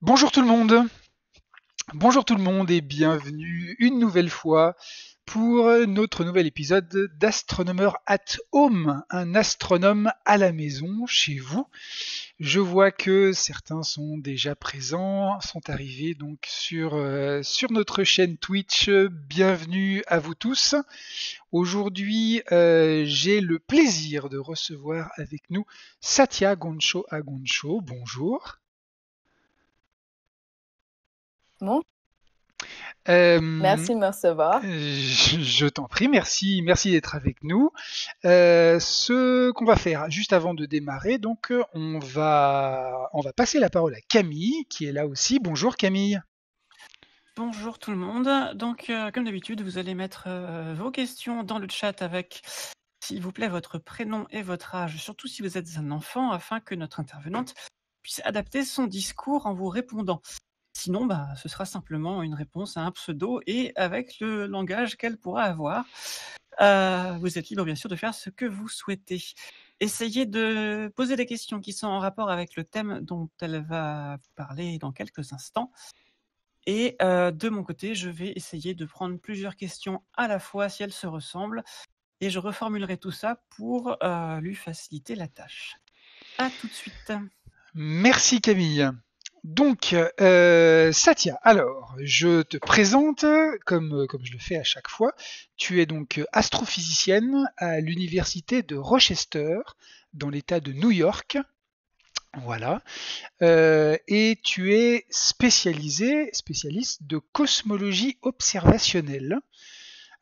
Bonjour tout le monde, bonjour tout le monde et bienvenue une nouvelle fois pour notre nouvel épisode d'Astronomer at Home, un astronome à la maison chez vous. Je vois que certains sont déjà présents, sont arrivés donc sur notre chaîne Twitch. Bienvenue à vous tous. Aujourd'hui, j'ai le plaisir de recevoir avec nous Satya Goncho Agoncho. Bonjour. Bon, Euh, merci de me recevoir. je t'en prie, merci d'être avec nous. Ce qu'on va faire, juste avant de démarrer, donc on va passer la parole à Camille, qui est là aussi. Bonjour Camille. Bonjour tout le monde. Donc, comme d'habitude, vous allez mettre vos questions dans le chat avec, s'il vous plaît, votre prénom et votre âge, surtout si vous êtes un enfant, afin que notre intervenante puisse adapter son discours en vous répondant. Sinon, ce sera simplement une réponse à un pseudo et avec le langage qu'elle pourra avoir. Vous êtes libre, bien sûr, de faire ce que vous souhaitez. Essayez de poser des questions qui sont en rapport avec le thème dont elle va parler dans quelques instants. Et de mon côté, je vais essayer de prendre plusieurs questions à la fois si elles se ressemblent, et je reformulerai tout ça pour lui faciliter la tâche. À tout de suite. Merci Camille. Donc, Satya, alors, je te présente, comme je le fais à chaque fois, tu es donc astrophysicienne à l'université de Rochester, dans l'État de New York. Voilà. Et tu es spécialiste de cosmologie observationnelle.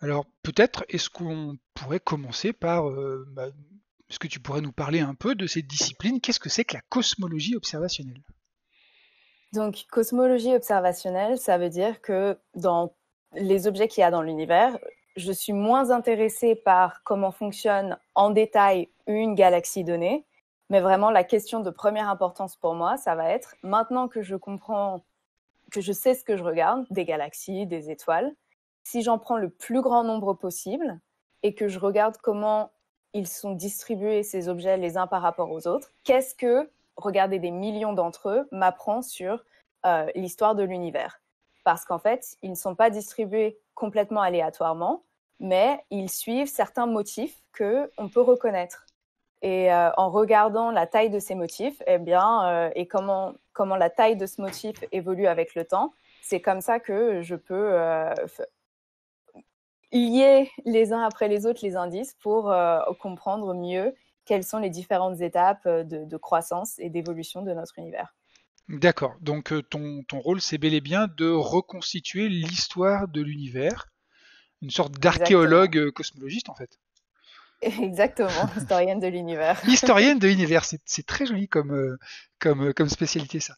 Alors peut-être est-ce qu'on pourrait commencer par est-ce que tu pourrais nous parler un peu de cette discipline? Qu'est-ce que c'est que la cosmologie observationnelle? Donc, cosmologie observationnelle, ça veut dire que dans les objets qu'il y a dans l'univers, je suis moins intéressée par comment fonctionne en détail une galaxie donnée, mais vraiment la question de première importance pour moi, ça va être, maintenant que je comprends, que je sais ce que je regarde, des galaxies, des étoiles, si j'en prends le plus grand nombre possible et que je regarde comment ils sont distribués, ces objets, les uns par rapport aux autres, qu'est-ce que regarder des millions d'entre eux m'apprend sur l'histoire de l'univers. Parce qu'en fait, ils ne sont pas distribués complètement aléatoirement, mais ils suivent certains motifs qu'on peut reconnaître. Et en regardant la taille de ces motifs, et comment la taille de ce motif évolue avec le temps, c'est comme ça que je peux lier les uns après les autres les indices pour comprendre mieux quelles sont les différentes étapes de croissance et d'évolution de notre univers. D'accord. Donc ton rôle c'est bel et bien de reconstituer l'histoire de l'univers, une sorte Exactement. d'archéologue cosmologiste en fait. Exactement, historienne de l'univers. Historienne de l'univers, c'est très joli comme spécialité ça.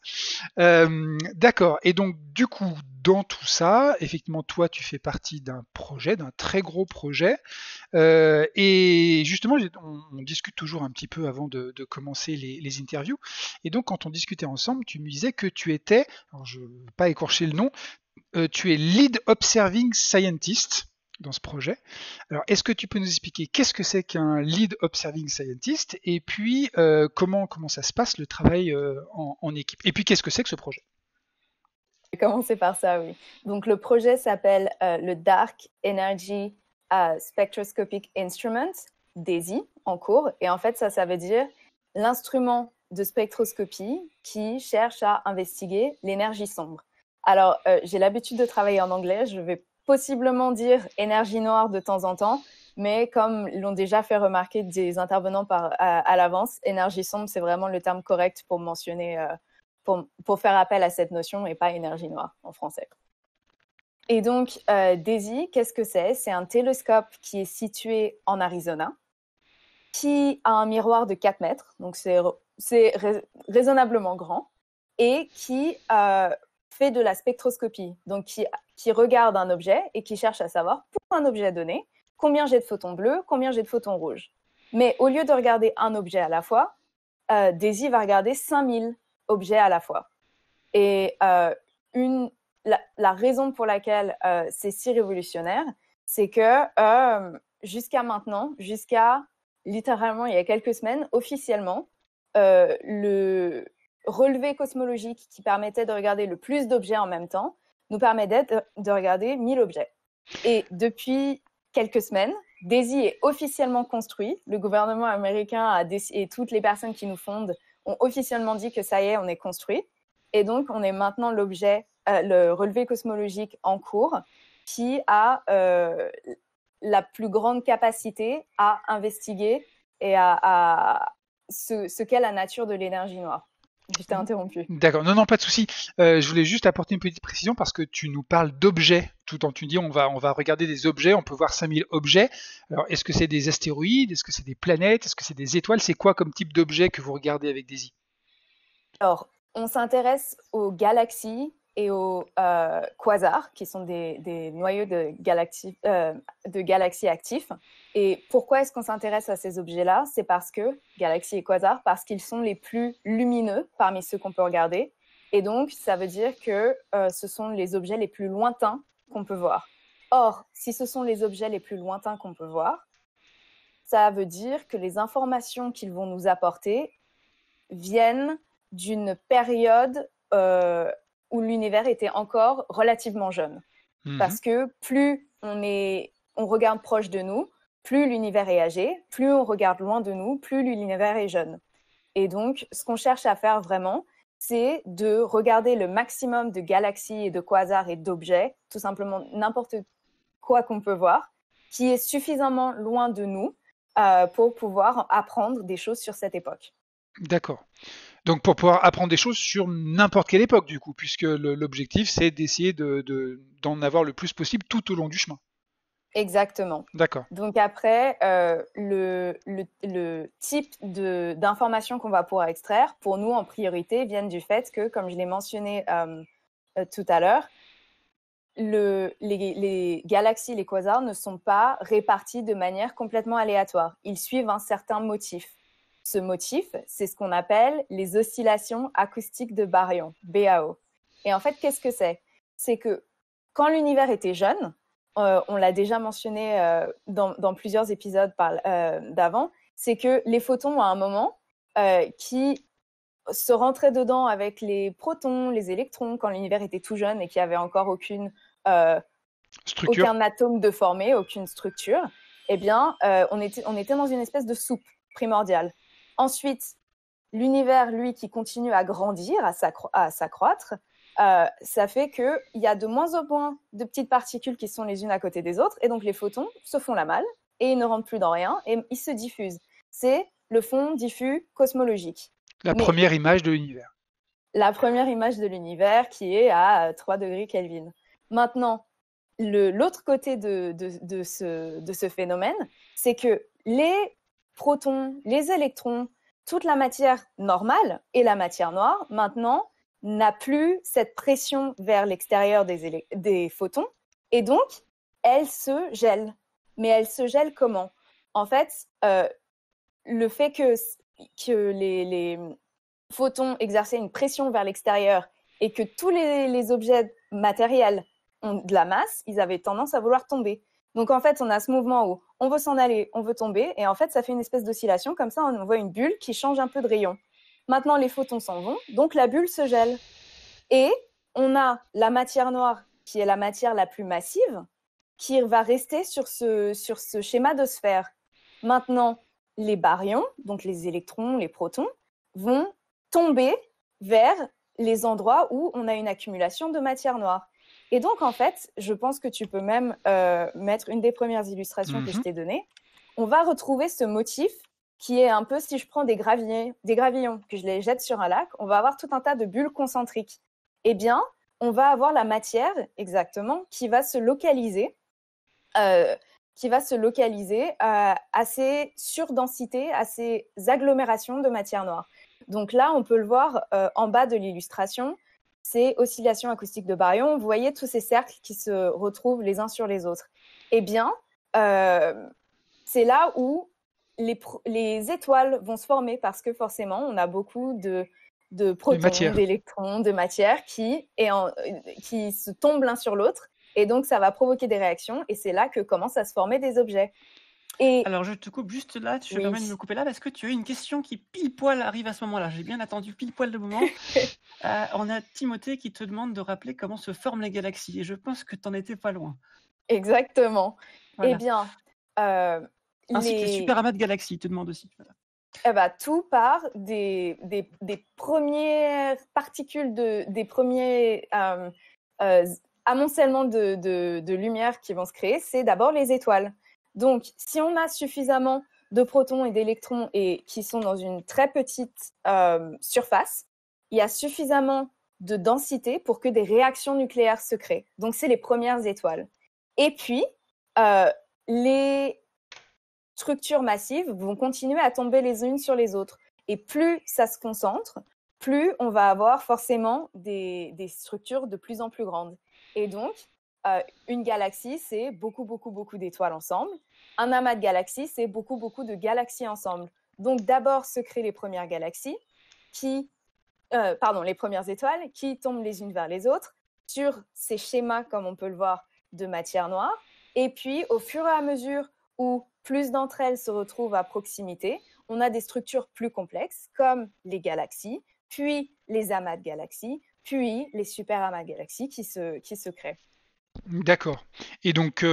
D'accord. Et donc, du coup, dans tout ça, effectivement, toi, tu fais partie d'un projet, d'un très gros projet. Et justement, on discute toujours un petit peu avant de commencer les interviews. Et donc, quand on discutait ensemble, tu me disais que tu étais, alors je ne veux pas écorcher le nom, tu es Lead Observing Scientist dans ce projet. Alors, est-ce que tu peux nous expliquer qu'est-ce que c'est qu'un Lead Observing Scientist et puis comment ça se passe le travail en équipe? Et puis, qu'est-ce que c'est que ce projet? Je vais commencer par ça, oui. Donc, le projet s'appelle le Dark Energy Spectroscopic Instrument, DESI, en cours. Et en fait, ça veut dire l'instrument de spectroscopie qui cherche à investiguer l'énergie sombre. Alors, j'ai l'habitude de travailler en anglais. Je vais possiblement dire énergie noire de temps en temps, mais comme l'ont déjà fait remarquer des intervenants à l'avance, énergie sombre, c'est vraiment le terme correct pour mentionner pour faire appel à cette notion et pas énergie noire en français. Et donc, DESI, qu'est-ce que c'est? C'est un télescope qui est situé en Arizona, qui a un miroir de 4 mètres, donc c'est raisonnablement grand, et qui fait de la spectroscopie, donc qui regarde un objet et qui cherche à savoir, pour un objet donné, combien j'ai de photons bleus, combien j'ai de photons rouges. Mais au lieu de regarder un objet à la fois, DESI va regarder 5000 objets à la fois. Et la raison pour laquelle c'est si révolutionnaire, c'est que jusqu'à maintenant, jusqu'à littéralement il y a quelques semaines, officiellement, relevé cosmologique qui permettait de regarder le plus d'objets en même temps nous permettait de regarder 1000 objets. Et depuis quelques semaines, DAISY est officiellement construit. Le gouvernement américain et toutes les personnes qui nous fondent ont officiellement dit que ça y est, on est construit. Et donc, on est maintenant le relevé cosmologique en cours qui a la plus grande capacité à investiguer et à ce qu'est la nature de l'énergie noire. Je t'ai interrompu. D'accord, non, pas de souci. Je voulais juste apporter une petite précision parce que tu nous parles d'objets. Tout en tu dis on va regarder des objets, on peut voir 5000 objets. Alors, est-ce que c'est des astéroïdes? Est-ce que c'est des planètes? Est-ce que c'est des étoiles? C'est quoi comme type d'objet que vous regardez avec DAISY? Alors, on s'intéresse aux galaxies et aux quasars, qui sont des noyaux de galaxies actifs. Et pourquoi est-ce qu'on s'intéresse à ces objets-là? C'est parce que, galaxies et quasars, parce qu'ils sont les plus lumineux parmi ceux qu'on peut regarder. Et donc, ça veut dire que ce sont les objets les plus lointains qu'on peut voir. Or, si ce sont les objets les plus lointains qu'on peut voir, ça veut dire que les informations qu'ils vont nous apporter viennent d'une période où l'univers était encore relativement jeune. Parce que plus on regarde proche de nous, plus l'univers est âgé, plus on regarde loin de nous, plus l'univers est jeune. Et donc, ce qu'on cherche à faire vraiment, c'est de regarder le maximum de galaxies et de quasars et d'objets, tout simplement n'importe quoi qu'on peut voir, qui est suffisamment loin de nous pour pouvoir apprendre des choses sur cette époque. D'accord. Donc pour pouvoir apprendre des choses sur n'importe quelle époque du coup, puisque l'objectif c'est d'essayer d'en avoir le plus possible tout au long du chemin. Exactement. D'accord. Donc après, le type d'informations qu'on va pouvoir extraire, pour nous en priorité, viennent du fait que, comme je l'ai mentionné tout à l'heure, les galaxies, les quasars ne sont pas répartis de manière complètement aléatoire. Ils suivent un certain motif. Ce motif, c'est ce qu'on appelle les oscillations acoustiques de baryon, BAO. Et en fait, qu'est-ce que c'est? C'est que quand l'univers était jeune, on l'a déjà mentionné dans plusieurs épisodes d'avant, c'est que les photons, à un moment, qui se rentraient dedans avec les protons, les électrons, quand l'univers était tout jeune et qu'il n'y avait encore aucun atome de formé, aucune structure, eh bien, on était dans une espèce de soupe primordiale. Ensuite, l'univers, lui, qui continue à grandir, à s'accroître, ça fait qu'il y a de moins en moins de petites particules qui sont les unes à côté des autres, et donc les photons se font la malle, et ils ne rentrent plus dans rien, et ils se diffusent. C'est le fond diffus cosmologique. La première image de l'univers. La première image de l'univers qui est à 3 degrés Kelvin. Maintenant, l'autre côté de ce phénomène, c'est que les protons, les électrons, toute la matière normale et la matière noire, maintenant, n'a plus cette pression vers l'extérieur des photons, et donc, elle se gèle. Mais elle se gèle comment? En fait, le fait que les photons exerçaient une pression vers l'extérieur et que tous les objets matériels ont de la masse, ils avaient tendance à vouloir tomber. Donc, en fait, on a ce mouvement où on veut s'en aller, on veut tomber, et en fait, ça fait une espèce d'oscillation. Comme ça, on voit une bulle qui change un peu de rayon. Maintenant, les photons s'en vont, donc la bulle se gèle. Et on a la matière noire, qui est la matière la plus massive, qui va rester sur ce schéma de sphère. Maintenant, les baryons, donc les électrons, les protons, vont tomber vers les endroits où on a une accumulation de matière noire. Et donc, en fait, je pense que tu peux même mettre une des premières illustrations que je t'ai données. On va retrouver ce motif qui est un peu, si je prends des gravillons, que je les jette sur un lac, on va avoir tout un tas de bulles concentriques. Eh bien, on va avoir la matière, exactement, qui va se localiser à ces surdensités, à ces agglomérations de matière noire. Donc là, on peut le voir en bas de l'illustration, c'est oscillation acoustique de baryon. Vous voyez tous ces cercles qui se retrouvent les uns sur les autres. Eh bien, c'est là où les étoiles vont se former parce que forcément, on a beaucoup de protons, d'électrons, de matière qui se tombent l'un sur l'autre. Et donc, ça va provoquer des réactions et c'est là que commencent à se former des objets. Et Alors, je te coupe juste là, je me oui, permets de me couper là parce que tu as une question qui pile poil arrive à ce moment-là. J'ai bien attendu pile poil le moment. On a Timothée qui te demande de rappeler comment se forment les galaxies et je pense que tu n'en étais pas loin. exactement. Eh Voilà. bien, Ainsi que les super amas de galaxies, te demande aussi. Voilà. Eh ben, tout part des premières particules, des premiers amoncellements de lumière qui vont se créer. C'est d'abord les étoiles. Donc, si on a suffisamment de protons et d'électrons et qui sont dans une très petite surface, il y a suffisamment de densité pour que des réactions nucléaires se créent. Donc, c'est les premières étoiles. Et puis, les structures massives vont continuer à tomber les unes sur les autres. Et plus ça se concentre, plus on va avoir forcément des structures de plus en plus grandes. Et donc, une galaxie, c'est beaucoup d'étoiles ensemble. Un amas de galaxies, c'est beaucoup de galaxies ensemble. Donc, d'abord se créent les premières galaxies, les premières étoiles qui tombent les unes vers les autres sur ces schémas, comme on peut le voir, de matière noire. Et puis, au fur et à mesure où plus d'entre elles se retrouvent à proximité, on a des structures plus complexes, comme les galaxies, puis les amas de galaxies, puis les super amas de galaxies qui se créent. D'accord. Et donc,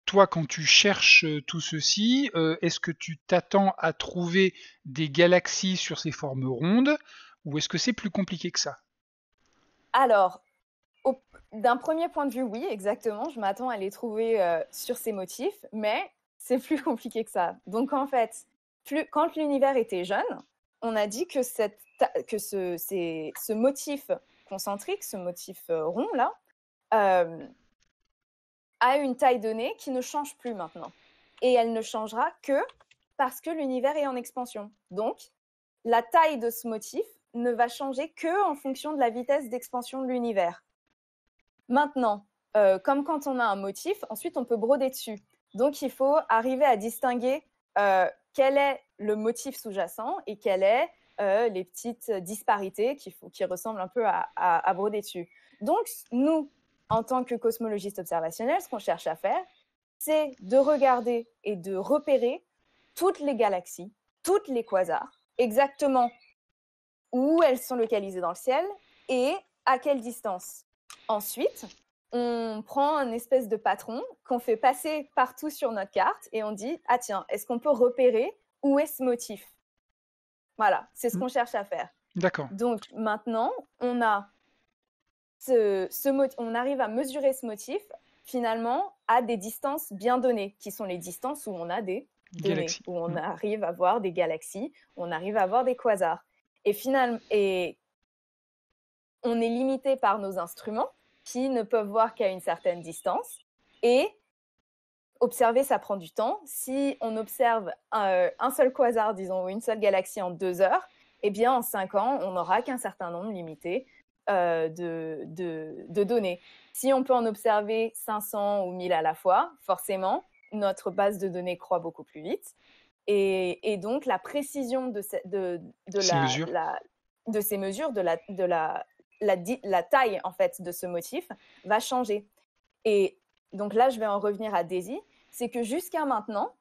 toi, quand tu cherches tout ceci, est-ce que tu t'attends à trouver des galaxies sur ces formes rondes, ou est-ce que c'est plus compliqué que ça? Alors, d'un premier point de vue, oui, exactement. Je m'attends à les trouver sur ces motifs, mais c'est plus compliqué que ça. Donc, en fait, quand l'univers était jeune, on a dit que ce motif concentrique, ce motif rond-là, a une taille donnée qui ne change plus maintenant. Et elle ne changera que parce que l'univers est en expansion. Donc, la taille de ce motif ne va changer que en fonction de la vitesse d'expansion de l'univers. Maintenant, comme quand on a un motif, ensuite on peut broder dessus. Donc, il faut arriver à distinguer quel est le motif sous-jacent et quelles sont les petites disparités qui ressemblent un peu à broder dessus. Donc, nous, en tant que cosmologistes observationnels, ce qu'on cherche à faire, c'est de regarder et de repérer toutes les galaxies, toutes les quasars, exactement où elles sont localisées dans le ciel et à quelle distance. Ensuite, on prend un espèce de patron qu'on fait passer partout sur notre carte et on dit, ah tiens, est-ce qu'on peut repérer où est ce motif? Voilà, c'est ce qu'on cherche à faire. D'accord. Donc maintenant, on a on arrive à mesurer ce motif finalement à des distances bien données, qui sont les distances où on a des données, Galaxies. où on arrive à voir des galaxies, où on arrive à voir des quasars. Et on est limité par nos instruments qui ne peuvent voir qu'à une certaine distance. Et observer, ça prend du temps. Si on observe un seul quasar, disons, ou une seule galaxie en 2 heures, eh bien, en 5 ans, on n'aura qu'un certain nombre limité de données. Si on peut en observer 500 ou 1000 à la fois, forcément, notre base de données croît beaucoup plus vite. Et donc, la précision de ces mesures, la taille en fait de ce motif va changer. Et donc là, je vais en revenir à Daisy, c'est que jusqu'à maintenant,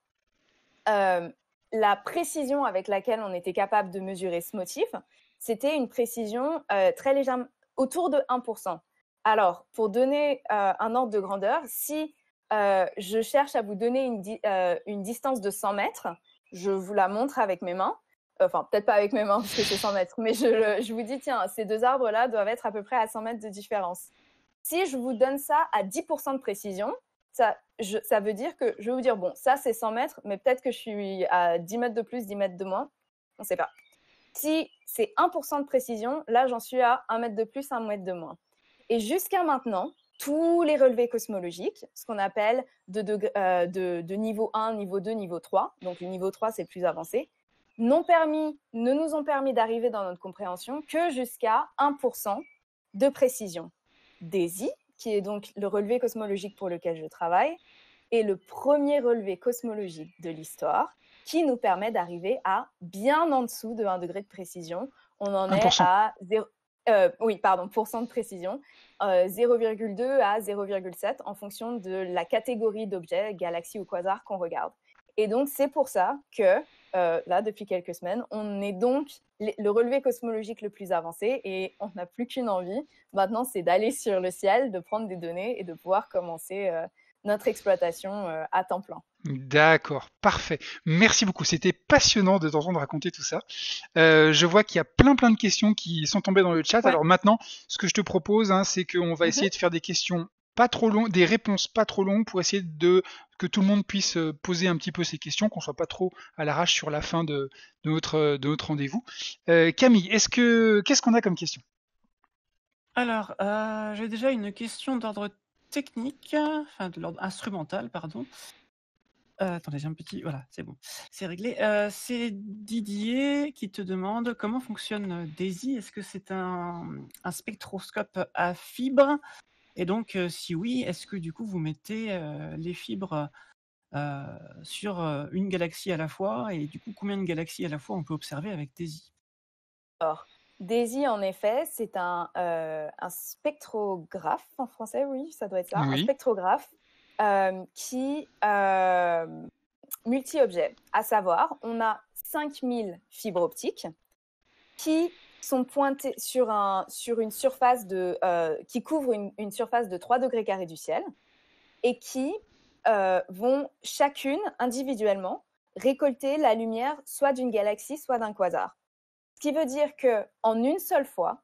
la précision avec laquelle on était capable de mesurer ce motif, c'était une précision très légère, autour de 1%. Alors, pour donner un ordre de grandeur, si je cherche à vous donner une distance de 100 mètres, je vous la montre avec mes mains. Enfin, peut-être pas avec mes mains parce que c'est 100 mètres, mais je vous dis, tiens, ces 2 arbres-là doivent être à peu près à 100 mètres de différence. Si je vous donne ça à 10% de précision, ça veut dire que je vais vous dire, bon, ça c'est 100 mètres, mais peut-être que je suis à 10 mètres de plus, 10 mètres de moins, on ne sait pas. Si c'est 1% de précision, là j'en suis à 1 mètre de plus, 1 mètre de moins. Et jusqu'à maintenant, tous les relevés cosmologiques, ce qu'on appelle de niveau 1, niveau 2, niveau 3, donc le niveau 3 c'est le plus avancé, ne nous ont permis d'arriver dans notre compréhension que jusqu'à 1% de précision. DAISY, qui est donc le relevé cosmologique pour lequel je travaille, est le premier relevé cosmologique de l'histoire qui nous permet d'arriver à bien en dessous de 1 degré de précision. On en 1%. est à % de précision, 0,2 à 0,7 en fonction de la catégorie d'objets, galaxies ou quasars qu'on regarde. Et donc, c'est pour ça que, là, depuis quelques semaines, on est donc le relevé cosmologique le plus avancé et on n'a plus qu'une envie. Maintenant, c'est d'aller sur le ciel, de prendre des données et de pouvoir commencer notre exploitation à temps plein. D'accord, parfait. Merci beaucoup. C'était passionnant de t'entendre raconter tout ça. Je vois qu'il y a plein de questions qui sont tombées dans le chat. Ouais. Alors maintenant, ce que je te propose, hein, c'est qu'on va essayer de faire des questions pas trop longues, des réponses pas trop longues pour essayer que tout le monde puisse poser un petit peu ses questions, qu'on soit pas trop à l'arrache sur la fin de notre rendez-vous. Camille, qu'est-ce qu'on a comme question? Alors, j'ai déjà une question d'ordre technique, enfin de l'ordre instrumental, pardon. Attendez, j'ai un petit... Voilà, c'est bon, c'est réglé. C'est Didier qui te demande comment fonctionne DAISY. Est-ce que c'est un spectroscope à fibres? Et donc, si oui, est-ce que du coup vous mettez les fibres sur une galaxie à la fois? Et du coup, combien de galaxies à la fois on peut observer avec DAISY? Alors, DAISY, en effet, c'est un spectrographe en français, oui, ça doit être ça, un Oui, spectrographe qui multi-objets. À savoir, on a 5000 fibres optiques qui sont pointées sur une surface qui couvre une surface de 3 degrés carrés du ciel et qui vont chacune individuellement récolter la lumière soit d'une galaxie, soit d'un quasar. Ce qui veut dire qu'en une seule fois,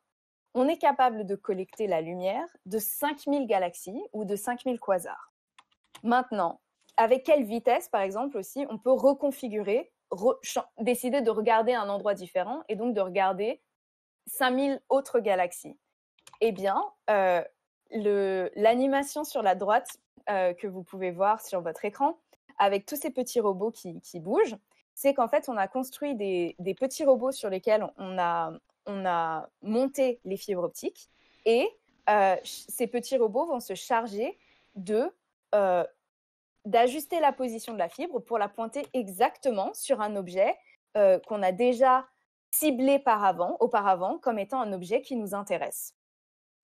on est capable de collecter la lumière de 5000 galaxies ou de 5000 quasars. Maintenant, avec quelle vitesse, par exemple, aussi, on peut reconfigurer, décider de regarder un endroit différent et donc de regarder 5000 autres galaxies. Eh bien, l'animation sur la droite que vous pouvez voir sur votre écran, avec tous ces petits robots qui bougent, c'est qu'en fait, on a construit des petits robots sur lesquels on a monté les fibres optiques et ces petits robots vont se charger d'ajuster la position de la fibre pour la pointer exactement sur un objet qu'on a déjà ciblé auparavant comme étant un objet qui nous intéresse.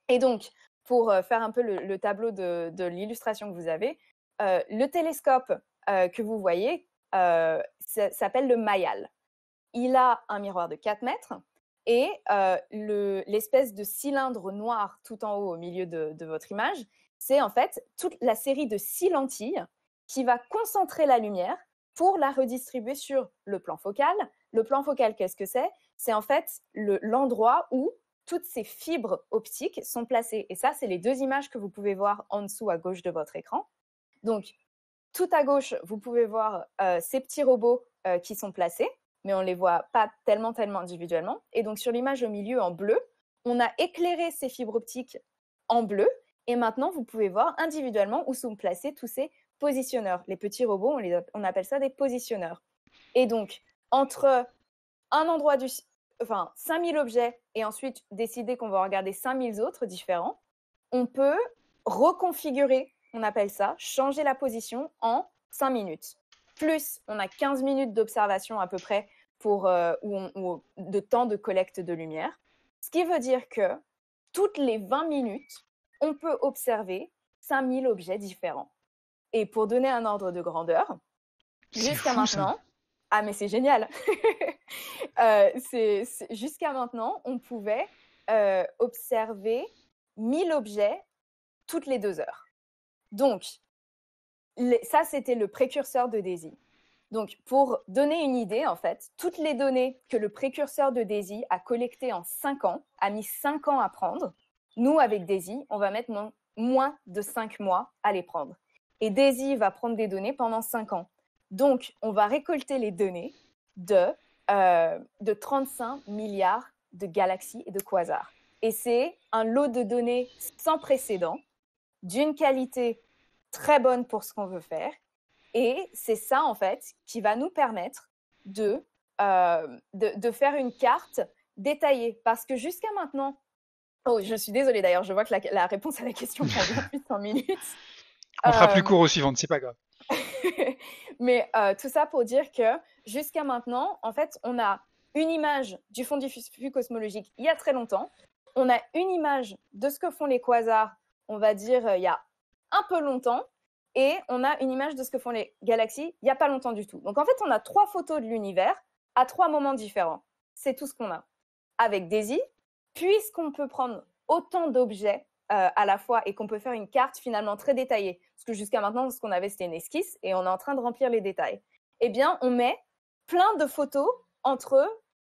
Et donc, pour faire un peu le tableau de l'illustration que vous avez, le télescope que vous voyez s'appelle le Mayal. Il a un miroir de 4 mètres et l'espèce de cylindre noir tout en haut au milieu de votre image, c'est en fait toute la série de 6 lentilles qui va concentrer la lumière pour la redistribuer sur le plan focal. Le plan focal, qu'est-ce que c'est? C'est en fait l'endroit où toutes ces fibres optiques sont placées. Et ça, c'est les deux images que vous pouvez voir en dessous à gauche de votre écran. Donc, tout à gauche, vous pouvez voir ces petits robots qui sont placés, mais on ne les voit pas tellement individuellement. Et donc, sur l'image au milieu en bleu, on a éclairé ces fibres optiques en bleu. Et maintenant, vous pouvez voir individuellement où sont placés tous ces positionneurs. Les petits robots, on appelle ça des positionneurs. Et donc, entre un endroit 5000 objets et ensuite décider qu'on va regarder 5000 autres différents, on peut reconfigurer, on appelle ça, changer la position en 5 minutes. Plus, on a 15 minutes d'observation à peu près de temps de collecte de lumière. Ce qui veut dire que toutes les 20 minutes, on peut observer 5000 objets différents. Et pour donner un ordre de grandeur, jusqu'à maintenant, ah mais c'est génial. Jusqu'à maintenant, on pouvait observer 1000 objets toutes les 2 heures. Donc, ça, c'était le précurseur de DAISY. Donc, pour donner une idée, en fait, toutes les données que le précurseur de DAISY a collectées en 5 ans, a mis 5 ans à prendre, nous, avec DAISY, on va mettre moins de 5 mois à les prendre. Et DAISY va prendre des données pendant 5 ans. Donc, on va récolter les données de 35 milliards de galaxies et de quasars. Et c'est un lot de données sans précédent, d'une qualité très bonne pour ce qu'on veut faire. Et c'est ça, en fait, qui va nous permettre de faire une carte détaillée. Parce que jusqu'à maintenant... Oh, je suis désolée d'ailleurs, je vois que la réponse à la question prend bien plus de 100 minutes. On fera plus court aux suivantes, c'est pas grave. Mais tout ça pour dire que jusqu'à maintenant, en fait, on a une image du fond diffus cosmologique il y a très longtemps. On a une image de ce que font les quasars, on va dire, il y a un peu longtemps. et on a une image de ce que font les galaxies il n'y a pas longtemps du tout. Donc en fait, on a 3 photos de l'univers à 3 moments différents. C'est tout ce qu'on a. Avec DAISY, puisqu'on peut prendre autant d'objets à la fois et qu'on peut faire une carte finalement très détaillée, parce que jusqu'à maintenant, ce qu'on avait, c'était une esquisse et on est en train de remplir les détails. Eh bien, on met plein de photos entre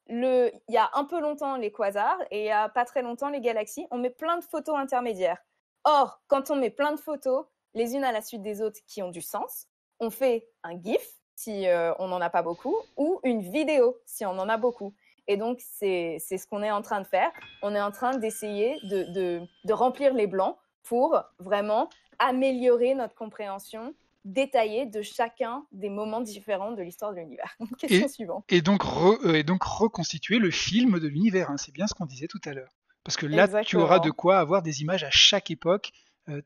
il y a un peu longtemps les quasars et il y a pas très longtemps les galaxies. On met plein de photos intermédiaires. Or, quand on met plein de photos, les unes à la suite des autres qui ont du sens, on fait un GIF si on n'en a pas beaucoup, ou une vidéo si on en a beaucoup. Et donc, c'est ce qu'on est en train de faire. On est en train d'essayer de remplir les blancs pour vraiment améliorer notre compréhension détaillée de chacun des moments différents de l'histoire de l'univers. Question suivante. Et donc reconstituer le film de l'univers, hein. C'est bien ce qu'on disait tout à l'heure. Parce que là, Exactement. tu auras de quoi avoir des images à chaque époque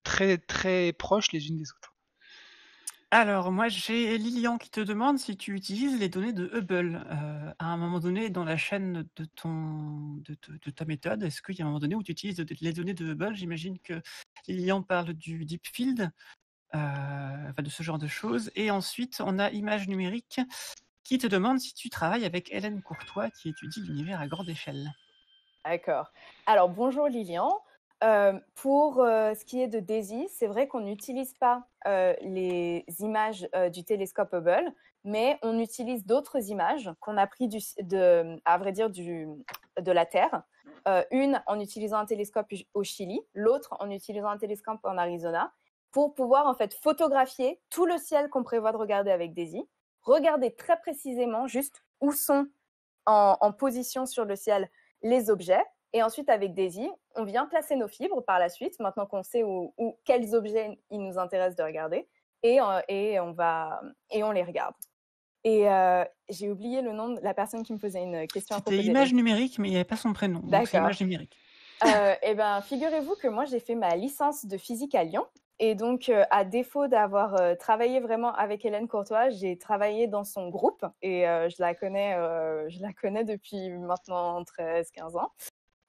très, très proches les unes des autres. Alors, moi, j'ai Lilian qui te demande si tu utilises les données de Hubble à un moment donné dans la chaîne de ta méthode. Est-ce qu'il y a un moment donné où tu utilises les données de Hubble? J'imagine que Lilian parle du Deep Field, de ce genre de choses. Et ensuite, on a Image Numérique qui te demande si tu travailles avec Hélène Courtois qui étudie l'univers à grande échelle. D'accord. Alors, bonjour Lilian. Pour ce qui est de DAISY, c'est vrai qu'on n'utilise pas les images du télescope Hubble, mais on utilise d'autres images qu'on a pris à vrai dire, de la Terre. Une en utilisant un télescope au Chili, l'autre en utilisant un télescope en Arizona, pour pouvoir en fait photographier tout le ciel qu'on prévoit de regarder avec DAISY, regarder très précisément juste où sont en position sur le ciel les objets. Et ensuite, avec DAISY, on vient placer nos fibres par la suite, maintenant qu'on sait quels objets il nous intéresse de regarder, et on les regarde. Et j'ai oublié le nom de la personne qui me posait une question. C'était Image Numérique, mais il n'y avait pas son prénom. Donc c'est Image Numérique. Eh bien, figurez-vous que moi, j'ai fait ma licence de physique à Lyon. Et donc, à défaut d'avoir travaillé vraiment avec Hélène Courtois, j'ai travaillé dans son groupe. Et je la connais depuis maintenant 13-15 ans.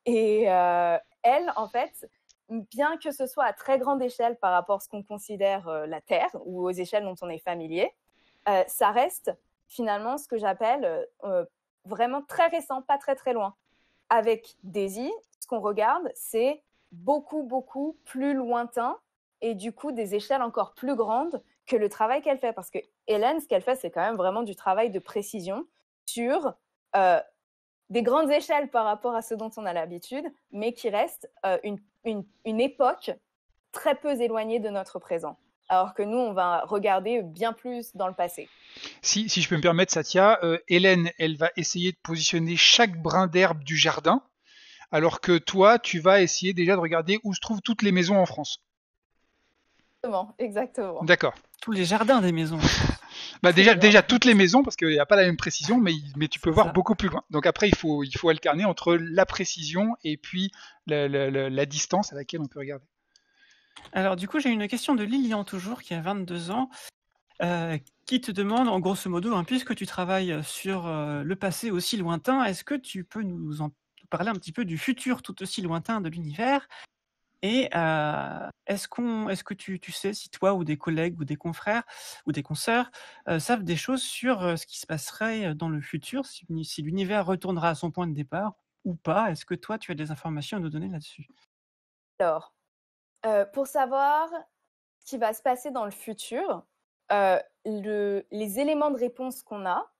Et elle, en fait, bien que ce soit à très grande échelle par rapport à ce qu'on considère la Terre ou aux échelles dont on est familier, ça reste finalement ce que j'appelle vraiment très récent, pas très très loin. Avec DAISY, ce qu'on regarde, c'est beaucoup, beaucoup plus lointain et du coup des échelles encore plus grandes que le travail qu'elle fait. Parce que Hélène, ce qu'elle fait, c'est quand même vraiment du travail de précision sur des grandes échelles par rapport à ce dont on a l'habitude, mais qui reste une époque très peu éloignée de notre présent. Alors que nous, on va regarder bien plus dans le passé. Si je peux me permettre, Satya, Hélène, elle va essayer de positionner chaque brin d'herbe du jardin, alors que toi, tu vas essayer déjà de regarder où se trouvent toutes les maisons en France. Exactement. D'accord. Tous les jardins des maisons. Déjà toutes les maisons, parce qu'il n'y a pas la même précision, mais tu peux voir beaucoup plus loin. Donc après, il faut alterner entre la précision et puis la distance à laquelle on peut regarder. Alors du coup, j'ai une question de Lilian toujours, qui a 22 ans, qui te demande, en grosso modo, puisque tu travailles sur le passé aussi lointain, est-ce que tu peux nous parler un petit peu du futur tout aussi lointain de l'univers? Et est-ce que tu sais si toi ou des collègues ou des confrères ou des consoeurs savent des choses sur ce qui se passerait dans le futur, si l'univers retournera à son point de départ ou pas? Est-ce que toi, tu as des informations à nous donner là-dessus? Alors, pour savoir ce qui va se passer dans le futur, les éléments de réponse qu'on a,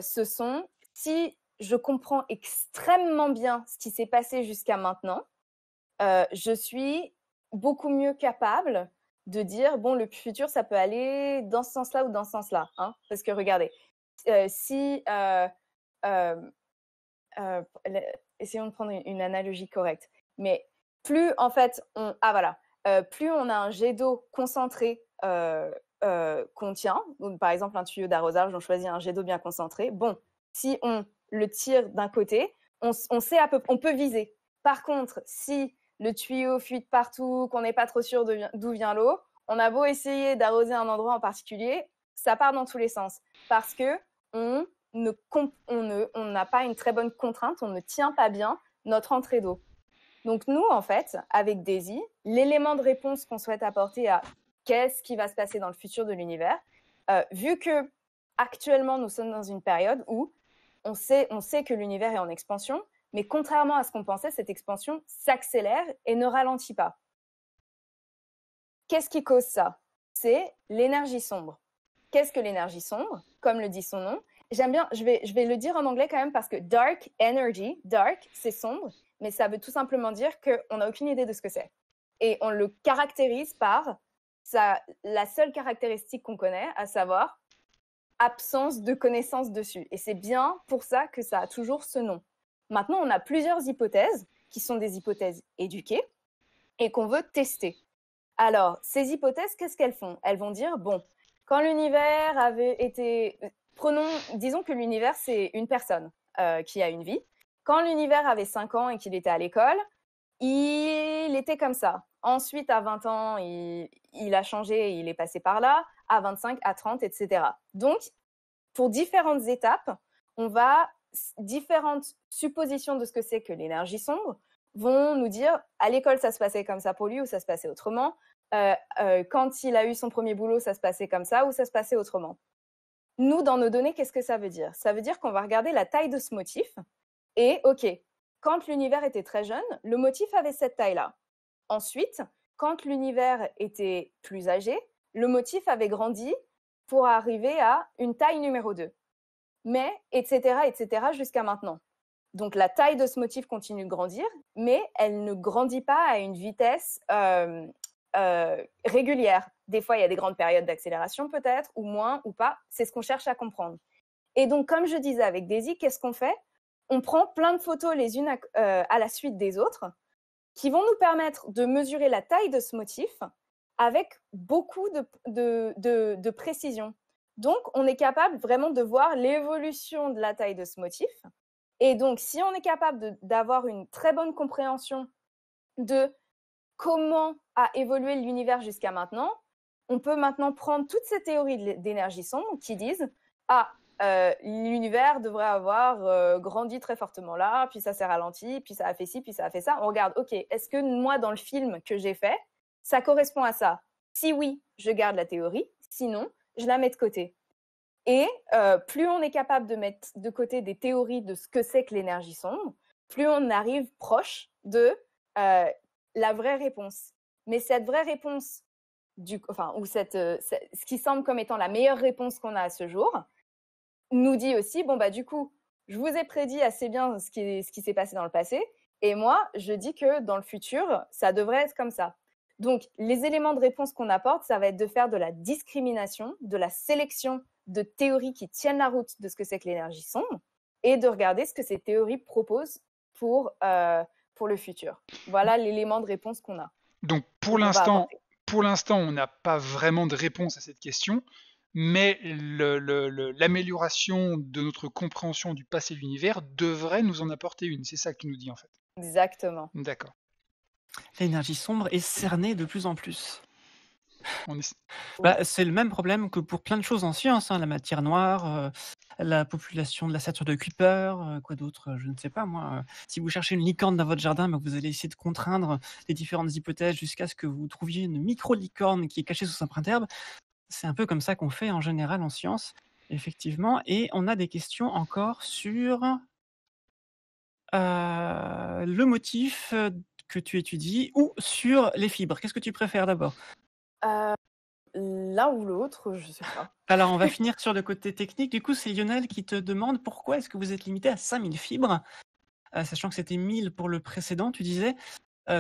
ce sont si je comprends extrêmement bien ce qui s'est passé jusqu'à maintenant, je suis beaucoup mieux capable de dire, bon, le futur, ça peut aller dans ce sens-là ou dans ce sens-là. Hein, parce que regardez, essayons de prendre une analogie correcte. Mais plus, en fait, plus on a un jet d'eau concentré qu'on tient, donc, par exemple un tuyau d'arrosage, on choisit un jet d'eau bien concentré. Bon, si on le tire d'un côté, on sait on peut viser. Par contre, si le tuyau fuite partout, qu'on n'est pas trop sûr d'où vient l'eau, on a beau essayer d'arroser un endroit en particulier, ça part dans tous les sens. Parce que on n'a pas une très bonne contrainte, on ne tient pas bien notre entrée d'eau. Donc nous, en fait, avec DAISY, l'élément de réponse qu'on souhaite apporter à qu'est-ce qui va se passer dans le futur de l'univers, vu que actuellement nous sommes dans une période où on sait que l'univers est en expansion, mais contrairement à ce qu'on pensait, cette expansion s'accélère et ne ralentit pas. Qu'est-ce qui cause ça? C'est l'énergie sombre. Qu'est-ce que l'énergie sombre? Comme le dit son nom. J'aime bien, je vais le dire en anglais quand même parce que dark energy, dark, c'est sombre, mais ça veut tout simplement dire qu'on n'a aucune idée de ce que c'est. Et on le caractérise par la seule caractéristique qu'on connaît, à savoir absence de connaissance dessus. Et c'est bien pour ça que ça a toujours ce nom. Maintenant, on a plusieurs hypothèses qui sont des hypothèses éduquées et qu'on veut tester. Alors, ces hypothèses, qu'est-ce qu'elles font? Elles vont dire, bon, quand l'univers avait été... disons que l'univers, c'est une personne qui a une vie. Quand l'univers avait 5 ans et qu'il était à l'école, il était comme ça. Ensuite, à 20 ans, il a changé, il est passé par là. À 25, à 30, etc. Donc, pour différentes étapes, différentes suppositions de ce que c'est que l'énergie sombre vont nous dire, à l'école, ça se passait comme ça pour lui ou ça se passait autrement. Quand il a eu son premier boulot, ça se passait comme ça ou ça se passait autrement. Nous, dans nos données, qu'est-ce que ça veut dire? Ça veut dire qu'on va regarder la taille de ce motif et, OK, quand l'univers était très jeune, le motif avait cette taille-là. Ensuite, quand l'univers était plus âgé, le motif avait grandi pour arriver à une taille numéro 2. Mais, etc., jusqu'à maintenant. Donc, la taille de ce motif continue de grandir, mais elle ne grandit pas à une vitesse régulière. Des fois, il y a des grandes périodes d'accélération peut-être, ou moins, ou pas. C'est ce qu'on cherche à comprendre. Et donc, comme je disais avec Daisy, qu'est-ce qu'on fait? On prend plein de photos les unes à la suite des autres qui vont nous permettre de mesurer la taille de ce motif avec beaucoup de précision. Donc, on est capable vraiment de voir l'évolution de la taille de ce motif. Et donc, si on est capable d'avoir une très bonne compréhension de comment a évolué l'univers jusqu'à maintenant, on peut maintenant prendre toutes ces théories d'énergie sombre qui disent « Ah, l'univers devrait avoir grandi très fortement là, puis ça s'est ralenti, puis ça a fait ci, puis ça a fait ça. » On regarde, OK, est-ce que moi, dans le film que j'ai fait, ça correspond à ça? Si oui, je garde la théorie. Sinon, je la mets de côté. Et plus on est capable de mettre de côté des théories de ce que c'est que l'énergie sombre, plus on arrive proche de la vraie réponse. Mais cette vraie réponse, ce qui semble comme étant la meilleure réponse qu'on a à ce jour, nous dit aussi, bon, bah, du coup, je vous ai prédit assez bien ce qui s'est passé dans le passé, et moi, je dis que dans le futur, ça devrait être comme ça. Donc, les éléments de réponse qu'on apporte, ça va être de faire de la discrimination, de la sélection de théories qui tiennent la route de ce que c'est que l'énergie sombre, et de regarder ce que ces théories proposent pour le futur. Voilà l'élément de réponse qu'on a. Donc, pour l'instant, on n'a pas vraiment de réponse à cette question, mais l'amélioration de notre compréhension du passé de l'univers devrait nous en apporter une. C'est ça que tu nous dis, en fait. Exactement. D'accord. L'énergie sombre est cernée de plus en plus. On est... C'est le même problème que pour plein de choses en science, hein, la matière noire, la population de la stature de Kuiper, quoi d'autre, je ne sais pas moi. Si vous cherchez une licorne dans votre jardin, vous allez essayer de contraindre les différentes hypothèses jusqu'à ce que vous trouviez une micro-licorne qui est cachée sous un brin d'herbe. C'est un peu comme ça qu'on fait en général en science, effectivement. Et on a des questions encore sur le motif que tu étudies ou sur les fibres. Qu'est-ce que tu préfères d'abord? L'un ou l'autre, je ne sais pas. Alors, on va finir sur le côté technique. Du coup, c'est Lionel qui te demande pourquoi est-ce que vous êtes limité à 5000 fibres, sachant que c'était 1000 pour le précédent, tu disais.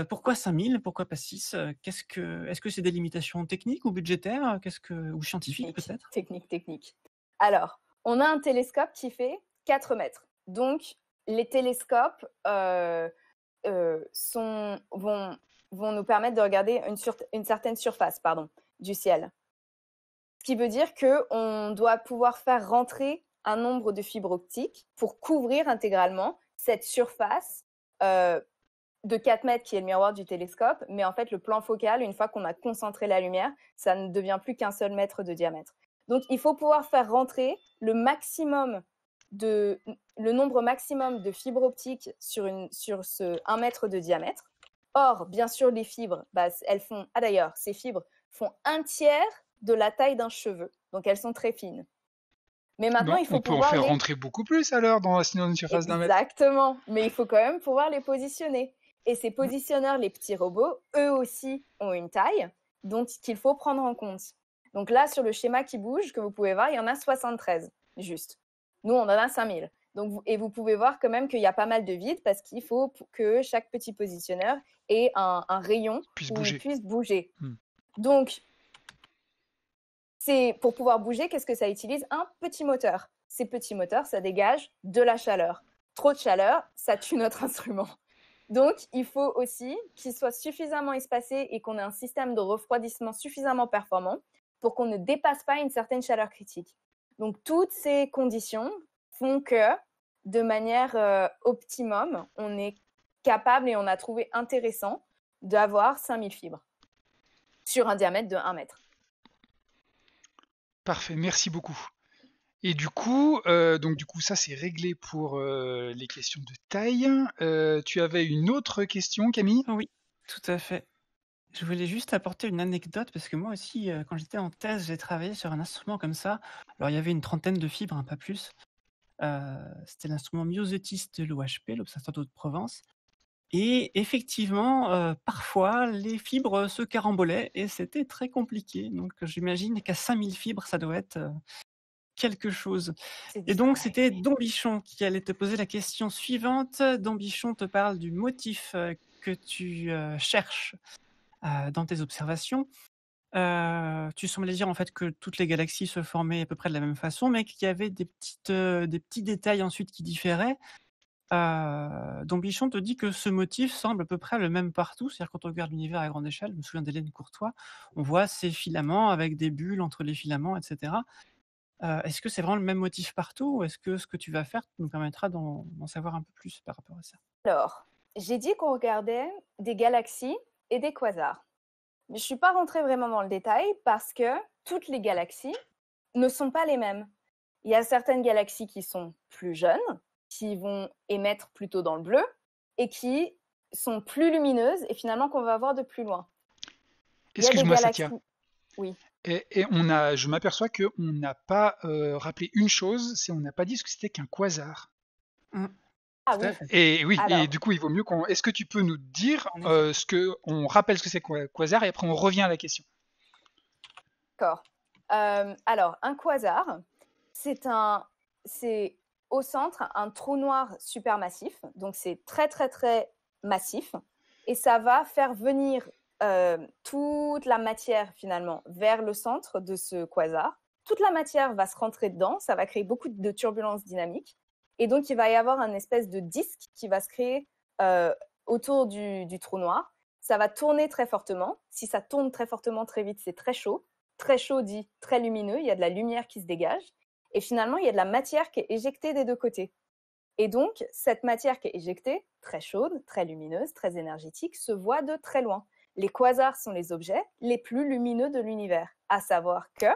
Pourquoi 5000? Pourquoi pas 6? Est-ce que c'est des limitations techniques ou budgétaires? Ou scientifiques peut-être? Technique. Alors, on a un télescope qui fait 4 mètres. Donc, les télescopes vont nous permettre de regarder une certaine surface du ciel. Ce qui veut dire qu'on doit pouvoir faire rentrer un nombre de fibres optiques pour couvrir intégralement cette surface de 4 mètres qui est le miroir du télescope. Mais en fait, le plan focal, une fois qu'on a concentré la lumière, ça ne devient plus qu'un seul mètre de diamètre. Donc, il faut pouvoir faire rentrer le nombre maximum de fibres optiques sur ce 1 mètre de diamètre. Or, bien sûr, les fibres, elles font... Ah d'ailleurs, ces fibres font 1/3 de la taille d'un cheveu. Donc, elles sont très fines. Mais maintenant, il faut on peut en pouvoir faire les... rentrer beaucoup plus alors dans une surface d'1 mètre. Exactement. Mais il faut quand même pouvoir les positionner. Et ces positionneurs, les petits robots, eux aussi ont une taille qu'il faut prendre en compte. Donc là, sur le schéma qui bouge, que vous pouvez voir, il y en a 73, juste. Nous, on en a 5000. Donc, et vous pouvez voir quand même qu'il y a pas mal de vide parce qu'il faut que chaque petit positionneur ait un rayon où il puisse bouger. Donc, pour pouvoir bouger, qu'est-ce que ça utilise? Un petit moteur. Ces petits moteurs, ça dégage de la chaleur. Trop de chaleur, ça tue notre instrument. Donc, il faut aussi qu'il soit suffisamment espacé et qu'on ait un système de refroidissement suffisamment performant pour qu'on ne dépasse pas une certaine chaleur critique. Donc, toutes ces conditions font que, de manière optimum, on est capable et on a trouvé intéressant d'avoir 5000 fibres sur un diamètre de 1 mètre. Parfait, merci beaucoup. Et du coup, ça c'est réglé pour les questions de taille. Tu avais une autre question, Camille? Oui, tout à fait. Je voulais juste apporter une anecdote parce que moi aussi, quand j'étais en thèse, j'ai travaillé sur un instrument comme ça. Alors il y avait une trentaine de fibres, pas plus. C'était l'instrument Myosotis de l'OHP, l'Observatoire d'Haute-Provence. Et effectivement, parfois, les fibres se carambolaient et c'était très compliqué. Donc j'imagine qu'à 5000 fibres, ça doit être quelque chose. Et donc, c'était Dombichon qui allait te poser la question suivante. Dombichon te parle du motif que tu cherches dans tes observations. Tu semblais dire en fait que toutes les galaxies se formaient à peu près de la même façon, mais qu'il y avait des petits détails ensuite qui différaient. Dombichon te dit que ce motif semble à peu près le même partout. C'est-à-dire quand on regarde l'univers à grande échelle, je me souviens d'Hélène Courtois, on voit ces filaments avec des bulles entre les filaments, etc. Est-ce que c'est vraiment le même motif partout ou est-ce que ce que tu vas faire nous permettra d'en savoir un peu plus par rapport à ça? Alors, j'ai dit qu'on regardait des galaxies et des quasars. Mais je ne suis pas rentrée vraiment dans le détail parce que toutes les galaxies ne sont pas les mêmes. Il y a certaines galaxies qui sont plus jeunes, qui vont émettre plutôt dans le bleu et qui sont plus lumineuses et finalement qu'on va voir de plus loin. Excuse-moi, Satya. Oui. Et je m'aperçois qu'on n'a pas rappelé une chose, c'est on n'a pas dit ce que c'était qu'un quasar. Ah oui. Et oui, alors, et du coup, il vaut mieux qu'on. Est-ce que tu peux nous dire on rappelle ce que c'est quasar et après on revient à la question. D'accord. Alors, un quasar, c'est au centre un trou noir supermassif, donc c'est très très très massif, et ça va faire venir toute la matière finalement vers le centre de ce quasar. Toute la matière va se rentrer dedans, ça va créer beaucoup de turbulences dynamiques, et donc il va y avoir un espèce de disque qui va se créer autour du trou noir. Ça va tourner très fortement. Si ça tourne très fortement très vite, c'est très chaud. Très chaud dit très lumineux, il y a de la lumière qui se dégage. Et finalement, il y a de la matière qui est éjectée des deux côtés. Et donc, cette matière qui est éjectée, très chaude, très lumineuse, très énergétique, se voit de très loin. Les quasars sont les objets les plus lumineux de l'univers, à savoir que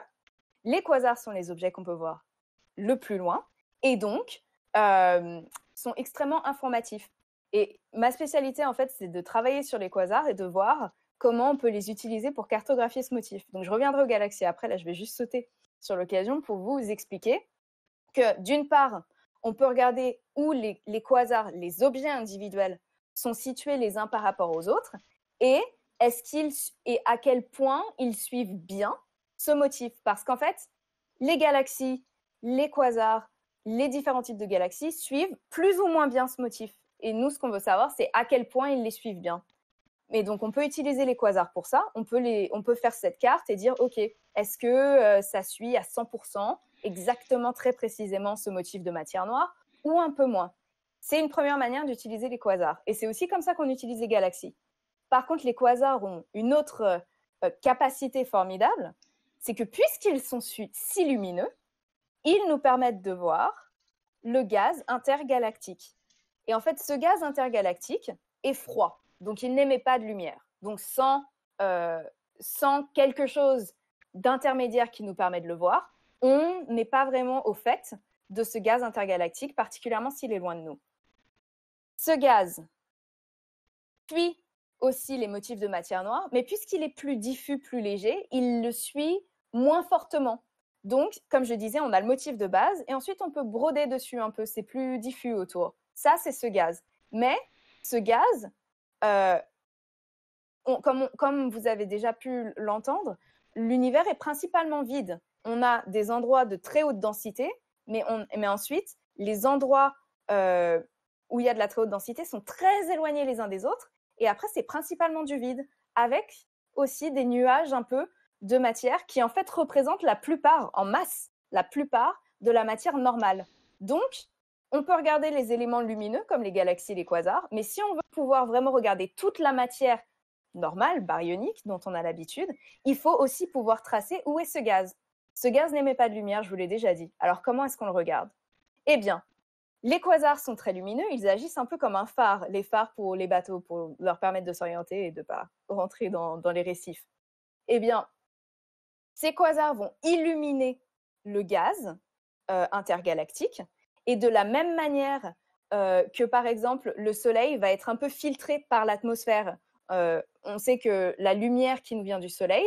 les quasars sont les objets qu'on peut voir le plus loin et donc sont extrêmement informatifs. Et ma spécialité, en fait, c'est de travailler sur les quasars et de voir comment on peut les utiliser pour cartographier ce motif. Donc, je reviendrai aux galaxies après. Là, je vais juste sauter sur l'occasion pour vous expliquer que, d'une part, on peut regarder où les quasars, les objets individuels, sont situés les uns par rapport aux autres et à quel point ils suivent bien ce motif. Parce qu'en fait, les galaxies, les quasars, les différents types de galaxies suivent plus ou moins bien ce motif. Et nous, ce qu'on veut savoir, c'est à quel point ils les suivent bien. Et donc, on peut utiliser les quasars pour ça. On peut faire cette carte et dire, OK, est-ce que ça suit à 100% exactement, très précisément ce motif de matière noire ou un peu moins? C'est une première manière d'utiliser les quasars. Et c'est aussi comme ça qu'on utilise les galaxies. Par contre, les quasars ont une autre capacité formidable, c'est que puisqu'ils sont si lumineux, ils nous permettent de voir le gaz intergalactique. Et en fait, ce gaz intergalactique est froid, donc il n'émet pas de lumière. Donc sans quelque chose d'intermédiaire qui nous permet de le voir, on n'est pas vraiment au fait de ce gaz intergalactique, particulièrement s'il est loin de nous. Ce gaz fuit aussi les motifs de matière noire, mais puisqu'il est plus diffus, plus léger, il le suit moins fortement. Donc, comme je disais, on a le motif de base et ensuite on peut broder dessus un peu, c'est plus diffus autour. Ça, c'est ce gaz. Mais ce gaz, comme vous avez déjà pu l'entendre, l'univers est principalement vide. On a des endroits de très haute densité, mais ensuite, les endroits où il y a de la très haute densité sont très éloignés les uns des autres. Et après, c'est principalement du vide, avec aussi des nuages un peu de matière qui, en fait, représentent la plupart, en masse, la plupart de la matière normale. Donc, on peut regarder les éléments lumineux, comme les galaxies et les quasars, mais si on veut pouvoir vraiment regarder toute la matière normale, baryonique, dont on a l'habitude, il faut aussi pouvoir tracer où est ce gaz. Ce gaz n'émet pas de lumière, je vous l'ai déjà dit. Alors, comment est-ce qu'on le regarde? Eh bien, les quasars sont très lumineux, ils agissent un peu comme un phare, les phares pour les bateaux, pour leur permettre de s'orienter et de ne pas rentrer dans les récifs. Eh bien, ces quasars vont illuminer le gaz intergalactique, et de la même manière que, par exemple, le Soleil va être un peu filtré par l'atmosphère. On sait que la lumière qui nous vient du Soleil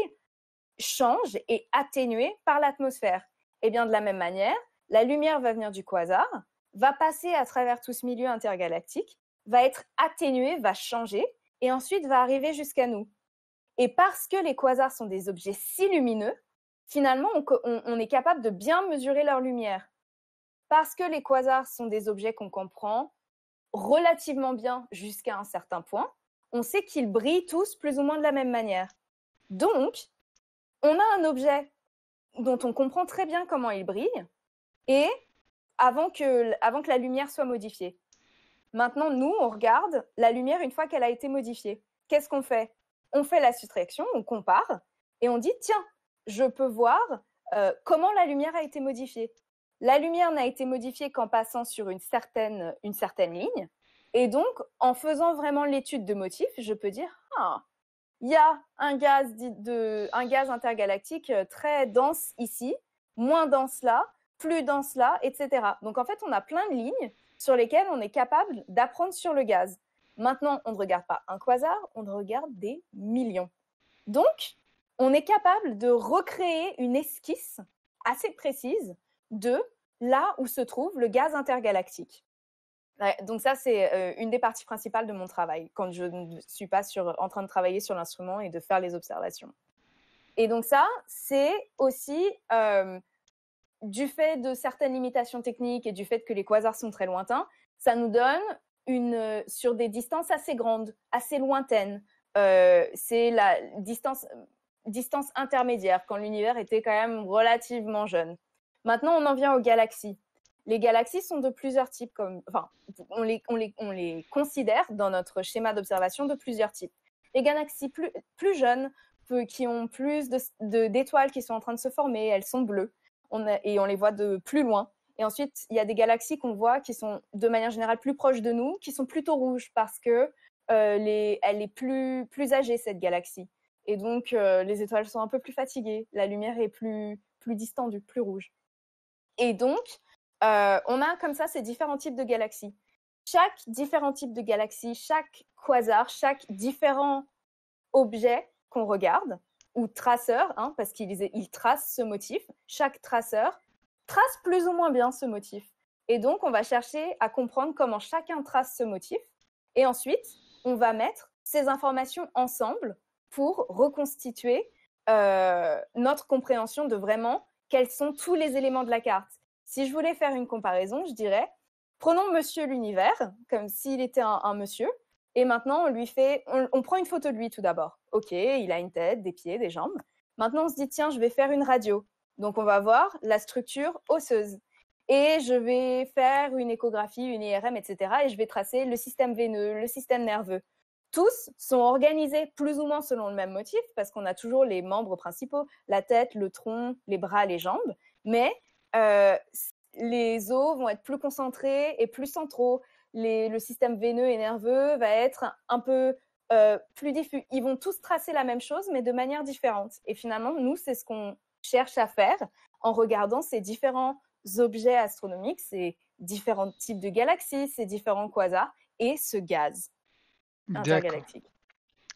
change et est atténuée par l'atmosphère. Et bien, de la même manière, la lumière va venir du quasar, va passer à travers tout ce milieu intergalactique, va être atténuée, va changer, et ensuite va arriver jusqu'à nous. Et parce que les quasars sont des objets si lumineux, finalement, on est capable de bien mesurer leur lumière. Parce que les quasars sont des objets qu'on comprend relativement bien jusqu'à un certain point, on sait qu'ils brillent tous plus ou moins de la même manière. Donc, on a un objet dont on comprend très bien comment il brille, et avant que la lumière soit modifiée. Maintenant, nous, on regarde la lumière une fois qu'elle a été modifiée. Qu'est-ce qu'on fait? On fait la soustraction, on compare, et on dit, tiens, je peux voir comment la lumière a été modifiée. La lumière n'a été modifiée qu'en passant sur une certaine ligne, et donc, en faisant vraiment l'étude de motif, je peux dire, il y a un gaz intergalactique très dense ici, moins dense là, plus dense là, etc. Donc, en fait, on a plein de lignes sur lesquelles on est capable d'apprendre sur le gaz. Maintenant, on ne regarde pas un quasar, on regarde des millions. Donc, on est capable de recréer une esquisse assez précise de là où se trouve le gaz intergalactique. Ouais, donc ça, c'est une des parties principales de mon travail, quand je ne suis pas en train de travailler sur l'instrument et de faire les observations. Et donc ça, c'est aussi du fait de certaines limitations techniques et du fait que les quasars sont très lointains, ça nous donne sur des distances assez grandes, assez lointaines. C'est la distance intermédiaire, quand l'univers était quand même relativement jeune. Maintenant, on en vient aux galaxies. Les galaxies sont de plusieurs types, on les considère dans notre schéma d'observation de plusieurs types. Les galaxies plus jeunes, qui ont plus d'étoiles qui sont en train de se former, elles sont bleues, et on les voit de plus loin. Et ensuite, il y a des galaxies qu'on voit qui sont de manière générale plus proches de nous, qui sont plutôt rouges parce que elle est plus âgée, cette galaxie. Et donc, les étoiles sont un peu plus fatiguées, la lumière est plus distendue, plus rouge. Et donc, on a comme ça ces différents types de galaxies. Chaque différent type de galaxie, chaque quasar, chaque différent objet qu'on regarde, ou traceur, parce qu'il trace ce motif, chaque traceur trace plus ou moins bien ce motif. Et donc, on va chercher à comprendre comment chacun trace ce motif. Et ensuite, on va mettre ces informations ensemble pour reconstituer notre compréhension de vraiment quels sont tous les éléments de la carte. Si je voulais faire une comparaison, je dirais, prenons Monsieur l'Univers, comme s'il était un monsieur, et maintenant on prend une photo de lui tout d'abord. Ok, il a une tête, des pieds, des jambes. Maintenant, on se dit, tiens, je vais faire une radio. Donc, on va voir la structure osseuse. Et je vais faire une échographie, une IRM, etc. Et je vais tracer le système veineux, le système nerveux. Tous sont organisés plus ou moins selon le même motif, parce qu'on a toujours les membres principaux, la tête, le tronc, les bras, les jambes. Mais les os vont être plus concentrés et plus centraux. Le système veineux et nerveux va être un peu plus diffus. Ils vont tous tracer la même chose, mais de manière différente. Et finalement, nous, c'est ce qu'on cherche à faire en regardant ces différents objets astronomiques, ces différents types de galaxies, ces différents quasars et ce gaz intergalactique.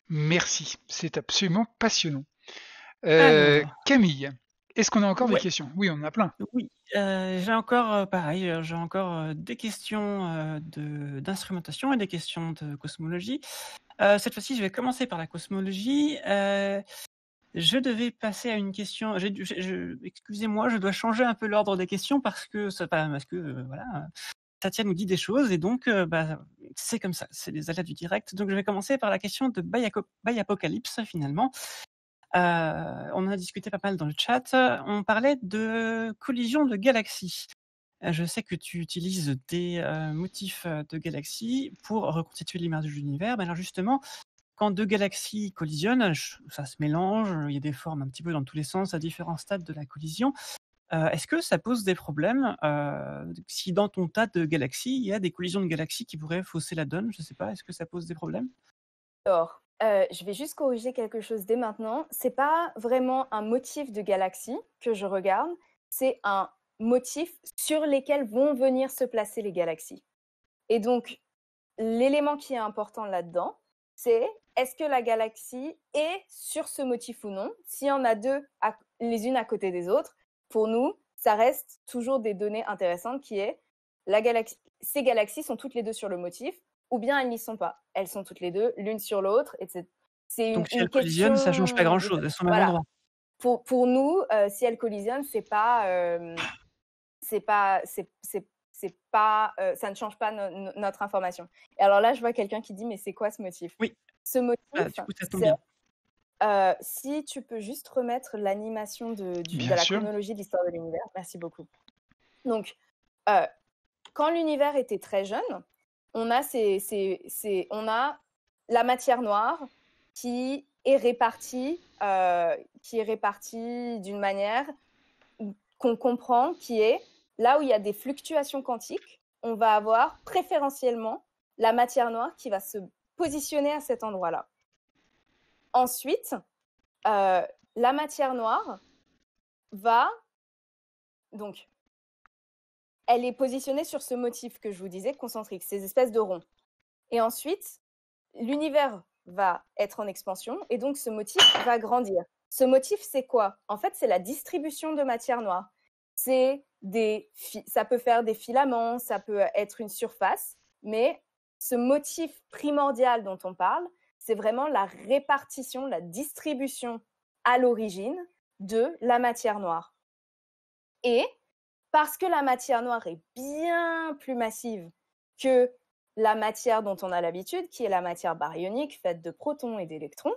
Merci, c'est absolument passionnant. Alors, Camille, est-ce qu'on a encore des ouais, questions? Oui, on en a plein. oui, j'ai encore, pareil, j'ai encore, des questions, d'instrumentation et des questions de cosmologie. Cette fois-ci, je vais commencer par la cosmologie. Je devais passer à une question. Excusez-moi, je dois changer un peu l'ordre des questions parce que voilà, Satya nous dit des choses et donc c'est comme ça, c'est les aléas du direct. Donc je vais commencer par la question de By Apocalypse finalement. On en a discuté pas mal dans le chat. On parlait de collision de galaxies. Je sais que tu utilises des motifs de galaxies pour reconstituer l'image de l'univers. Mais alors justement, quand deux galaxies collisionnent, ça se mélange, il y a des formes un petit peu dans tous les sens à différents stades de la collision. Est-ce que ça pose des problèmes si dans ton tas de galaxies, il y a des collisions de galaxies qui pourraient fausser la donne? Je sais pas, est-ce que ça pose des problèmes? Alors, je vais juste corriger quelque chose dès maintenant. C'est pas vraiment un motif de galaxie que je regarde, c'est un motif sur lesquels vont venir se placer les galaxies. Et donc, l'élément qui est important là-dedans, c'est est-ce que la galaxie est sur ce motif ou non? S'il y en a deux les unes à côté des autres, pour nous, ça reste toujours des données intéressantes qui est ces galaxies sont toutes les deux sur le motif, ou bien elles n'y sont pas. Elles sont toutes les deux l'une sur l'autre, etc. C'est Donc si une elles collisionnent, ça change pas question. grand-chose, elles sont au même Voilà. endroit. Pour nous, si elles collisionnent, ça ne change pas notre information. Et alors là, je vois quelqu'un qui dit, mais c'est quoi ce motif? Oui, Ce motif, du coup ça tombe c'est bien. si tu peux juste remettre l'animation de Bien la sûr. chronologie de l'histoire de l'univers. Merci beaucoup. Donc, quand l'univers était très jeune, on a la matière noire qui est répartie d'une manière qu'on comprend, qui est là où il y a des fluctuations quantiques, on va avoir préférentiellement la matière noire qui va se positionner à cet endroit-là. Ensuite, la matière noire donc, elle est positionnée sur ce motif que je vous disais, concentrique, ces espèces de ronds. Et ensuite, l'univers va être en expansion et donc ce motif va grandir. Ce motif, c'est quoi? En fait, c'est la distribution de matière noire. Ça peut faire des filaments, ça peut être une surface, mais ce motif primordial dont on parle, c'est vraiment la répartition, la distribution à l'origine de la matière noire. Et parce que la matière noire est bien plus massive que la matière dont on a l'habitude, qui est la matière baryonique faite de protons et d'électrons,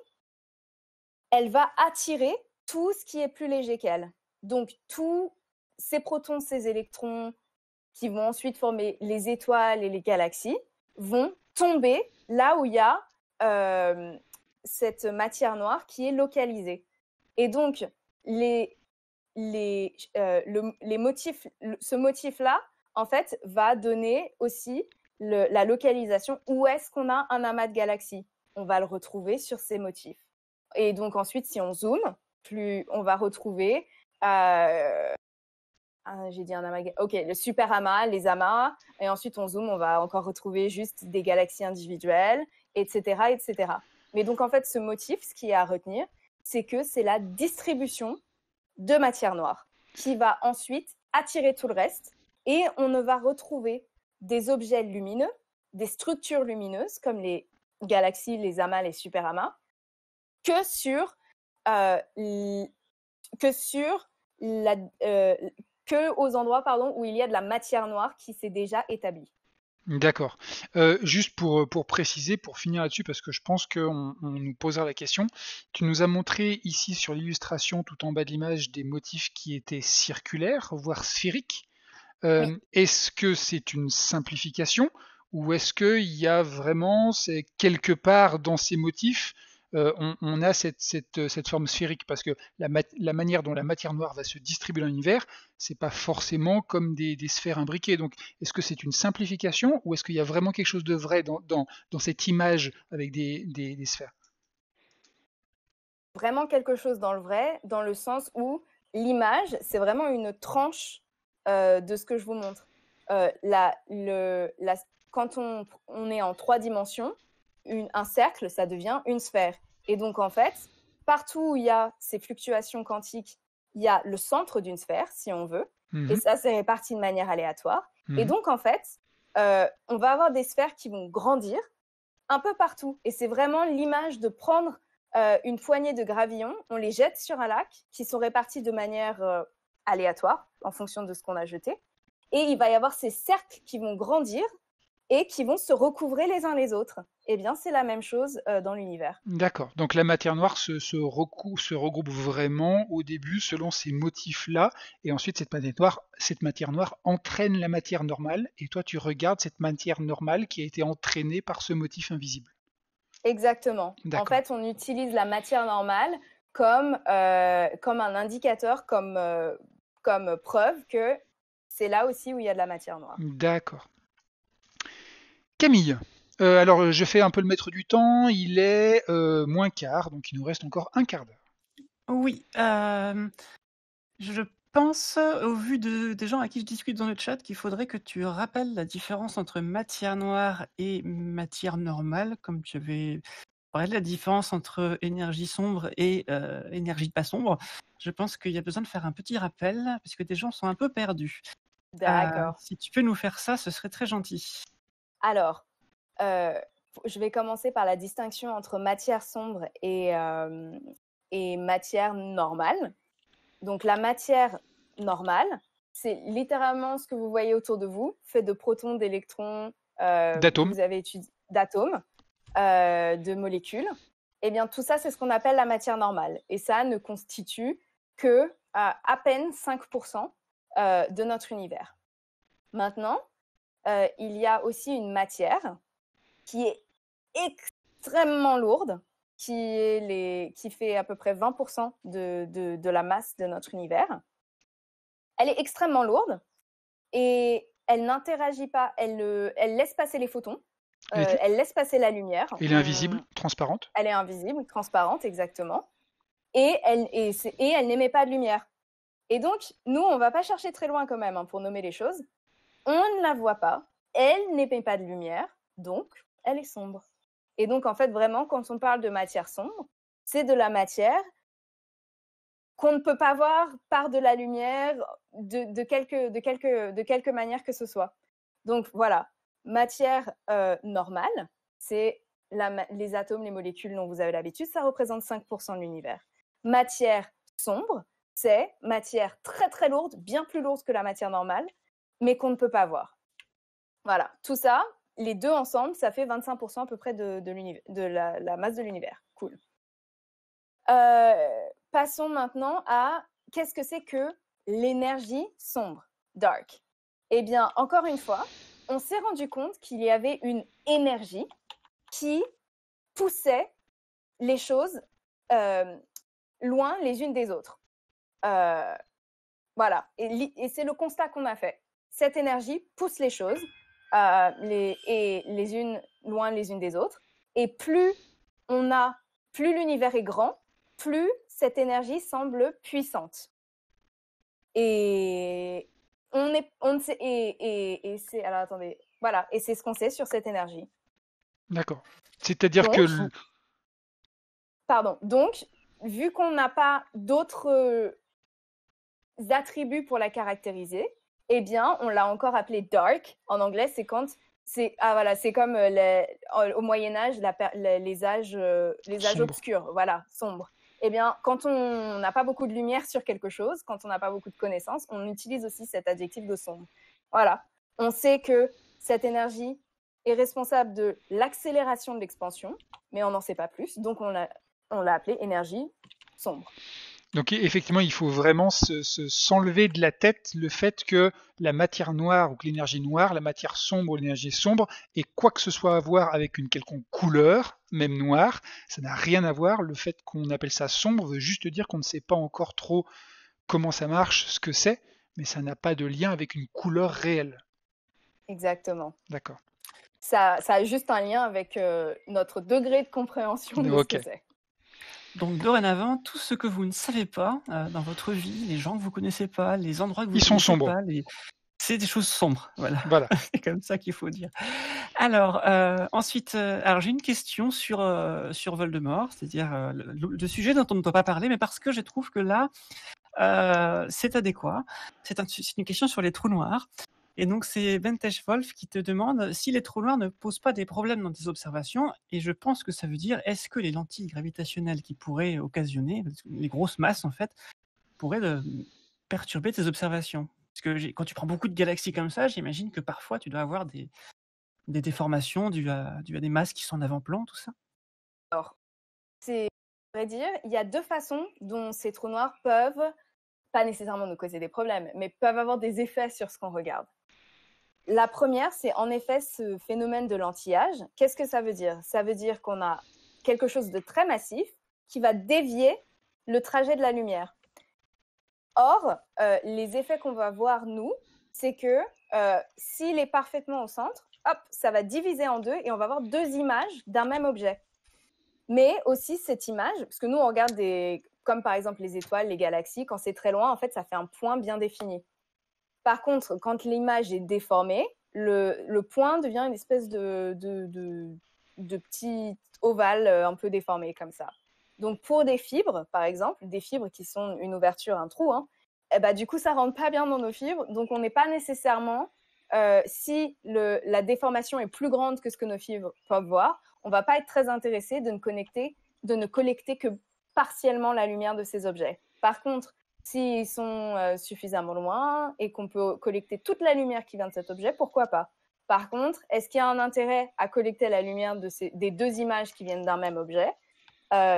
elle va attirer tout ce qui est plus léger qu'elle. Donc, tous ces protons, ces électrons, qui vont ensuite former les étoiles et les galaxies, vont tomber là où il y a cette matière noire qui est localisée. Et donc, ce motif-là, en fait, va donner aussi la localisation où est-ce qu'on a un amas de galaxies. On va le retrouver sur ces motifs. Et donc ensuite, si on zoome, on va retrouver j'ai dit un amas. Ok, le super amas, les amas. Et ensuite, on zoome, on va encore retrouver juste des galaxies individuelles, etc., etc. Mais donc, en fait, ce motif, ce qui est à retenir, c'est que c'est la distribution de matière noire qui va ensuite attirer tout le reste. Et on ne va retrouver des objets lumineux, des structures lumineuses, comme les galaxies, les amas, les super amas, que sur aux endroits où il y a de la matière noire qui s'est déjà établie. D'accord. Juste pour préciser, pour finir là-dessus, parce que je pense qu'on nous posera la question, tu nous as montré ici sur l'illustration tout en bas de l'image des motifs qui étaient circulaires, voire sphériques. Oui. Est-ce que c'est une simplification ou est-ce qu'il y a vraiment quelque part dans ces motifs on a cette forme sphérique parce que la manière dont la matière noire va se distribuer dans l'univers, c'est pas forcément comme des sphères imbriquées. Donc, est-ce que c'est une simplification ou est-ce qu'il y a vraiment quelque chose de vrai dans cette image avec des sphères? Vraiment quelque chose dans le vrai, dans le sens où l'image, c'est vraiment une tranche de ce que je vous montre. Quand on est en 3 dimensions, un cercle, ça devient une sphère. Et donc, en fait, partout où il y a ces fluctuations quantiques, il y a le centre d'une sphère, si on veut, et ça, c'est réparti de manière aléatoire. Et donc, en fait, on va avoir des sphères qui vont grandir un peu partout. Et c'est vraiment l'image de prendre une poignée de gravillons, on les jette sur un lac, qui sont répartis de manière aléatoire, en fonction de ce qu'on a jeté. Et il va y avoir ces cercles qui vont grandir et qui vont se recouvrer les uns les autres. Eh bien, c'est la même chose dans l'univers. D'accord. Donc la matière noire se regroupe vraiment au début selon ces motifs-là, et ensuite cette matière noire entraîne la matière normale, et toi tu regardes cette matière normale qui a été entraînée par ce motif invisible. Exactement. En fait, on utilise la matière normale comme un indicateur, comme preuve que c'est là aussi où il y a de la matière noire. D'accord. Camille, alors je fais un peu le maître du temps, il est moins quart, donc il nous reste encore un quart d'heure. Oui, je pense, au vu des gens à qui je discute dans le chat, qu'il faudrait que tu rappelles la différence entre matière noire et matière normale, comme tu avais parlé de la différence entre énergie sombre et énergie pas sombre. Je pense qu'il y a besoin de faire un petit rappel, parce que des gens sont un peu perdus. D'accord. Si tu peux nous faire ça, ce serait très gentil. Alors, je vais commencer par la distinction entre matière sombre et matière normale. Donc, la matière normale, c'est littéralement ce que vous voyez autour de vous, fait de protons, d'électrons, d'atomes. vous avez étudié d'atomes, de molécules. Eh bien, tout ça, c'est ce qu'on appelle la matière normale. Et ça ne constitue que à peine 5% de notre univers. Maintenant, il y a aussi une matière qui est extrêmement lourde, qui fait à peu près 20% de la masse de notre univers. Elle est extrêmement lourde et elle n'interagit pas, elle laisse passer les photons, elle laisse passer la lumière. Elle est invisible, transparente. Elle est invisible, transparente, exactement. Et elle n'émet pas de lumière. Et donc, nous, on ne va pas chercher très loin quand même pour nommer les choses. On ne la voit pas, elle n'émet pas de lumière, donc elle est sombre. Et donc, en fait, vraiment, quand on parle de matière sombre, c'est de la matière qu'on ne peut pas voir par de la lumière de quelque manière que ce soit. Donc, voilà, matière normale, c'est les atomes, les molécules dont vous avez l'habitude, ça représente 5% de l'univers. Matière sombre, c'est matière très très lourde, bien plus lourde que la matière normale, mais qu'on ne peut pas voir. Voilà, tout ça, les deux ensemble, ça fait 25% à peu près de la masse de l'univers. Cool. Passons maintenant à qu'est-ce que c'est que l'énergie sombre, dark. Eh bien, encore une fois, on s'est rendu compte qu'il y avait une énergie qui poussait les choses loin les unes des autres. Voilà, et c'est le constat qu'on a fait. Cette énergie pousse les choses les unes loin les unes des autres. Et plus l'univers est grand, plus cette énergie semble puissante. Et c'est alors attendez, voilà, et c'est ce qu'on sait sur cette énergie. D'accord. C'est-à-dire donc, que pardon. Donc, vu qu'on n'a pas d'autres attributs pour la caractériser, eh bien, on l'a encore appelée dark. En anglais, c'est comme au Moyen-Âge, les âges obscurs, voilà, sombres. Eh bien, quand on n'a pas beaucoup de lumière sur quelque chose, quand on n'a pas beaucoup de connaissances, on utilise aussi cet adjectif de sombre. Voilà. On sait que cette énergie est responsable de l'accélération de l'expansion, mais on n'en sait pas plus. Donc, on l'a appelée énergie sombre. Donc effectivement, il faut vraiment s'enlever de la tête le fait que la matière noire ou que l'énergie noire, la matière sombre ou l'énergie sombre, ait quoi que ce soit à voir avec une quelconque couleur, même noire. Ça n'a rien à voir. Le fait qu'on appelle ça sombre veut juste dire qu'on ne sait pas encore trop comment ça marche, ce que c'est, mais ça n'a pas de lien avec une couleur réelle. Exactement. D'accord. Ça a juste un lien avec notre degré de compréhension de ce que c'est. Donc dorénavant, tout ce que vous ne savez pas dans votre vie, les gens que vous connaissez pas, les endroits que vous connaissez pas, C'est des choses sombres, voilà. Voilà. C'est comme ça qu'il faut dire. Alors, ensuite, alors j'ai une question sur Voldemort, c'est-à-dire, le sujet dont on ne doit pas parler, mais parce que je trouve que là, c'est adéquat. C'est une question sur les trous noirs. Et donc, c'est Vantage Wolf qui te demande si les trous noirs ne posent pas des problèmes dans tes observations. Et je pense que ça veut dire, est-ce que les lentilles gravitationnelles qui pourraient occasionner, les grosses masses en fait, pourraient perturber tes observations? Parce que quand tu prends beaucoup de galaxies comme ça, j'imagine que parfois tu dois avoir des déformations dues à des masses qui sont en avant-plan, tout ça. Alors, c'est à vrai dire, il y a deux façons dont ces trous noirs peuvent, pas nécessairement nous causer des problèmes, mais peuvent avoir des effets sur ce qu'on regarde. La première, c'est en effet ce phénomène de l'antillage. Qu'est-ce que ça veut dire? Ça veut dire qu'on a quelque chose de très massif qui va dévier le trajet de la lumière. Or, les effets qu'on va voir, nous, c'est que s'il est parfaitement au centre, hop, ça va diviser en deux et on va avoir deux images d'un même objet. Mais aussi cette image, parce que nous, on regarde comme par exemple les étoiles, les galaxies, quand c'est très loin, en fait, ça fait un point bien défini. Par contre, quand l'image est déformée, le point devient une espèce de petit ovale un peu déformé comme ça. Donc, pour des fibres, par exemple, des fibres qui sont une ouverture, un trou, du coup, ça ne rentre pas bien dans nos fibres. Donc, on n'est pas nécessairement, si la déformation est plus grande que ce que nos fibres peuvent voir, on ne va pas être très intéressé de ne collecter que partiellement la lumière de ces objets. Par contre, s'ils sont suffisamment loin et qu'on peut collecter toute la lumière qui vient de cet objet, pourquoi pas? Par contre, est-ce qu'il y a un intérêt à collecter la lumière des deux images qui viennent d'un même objet?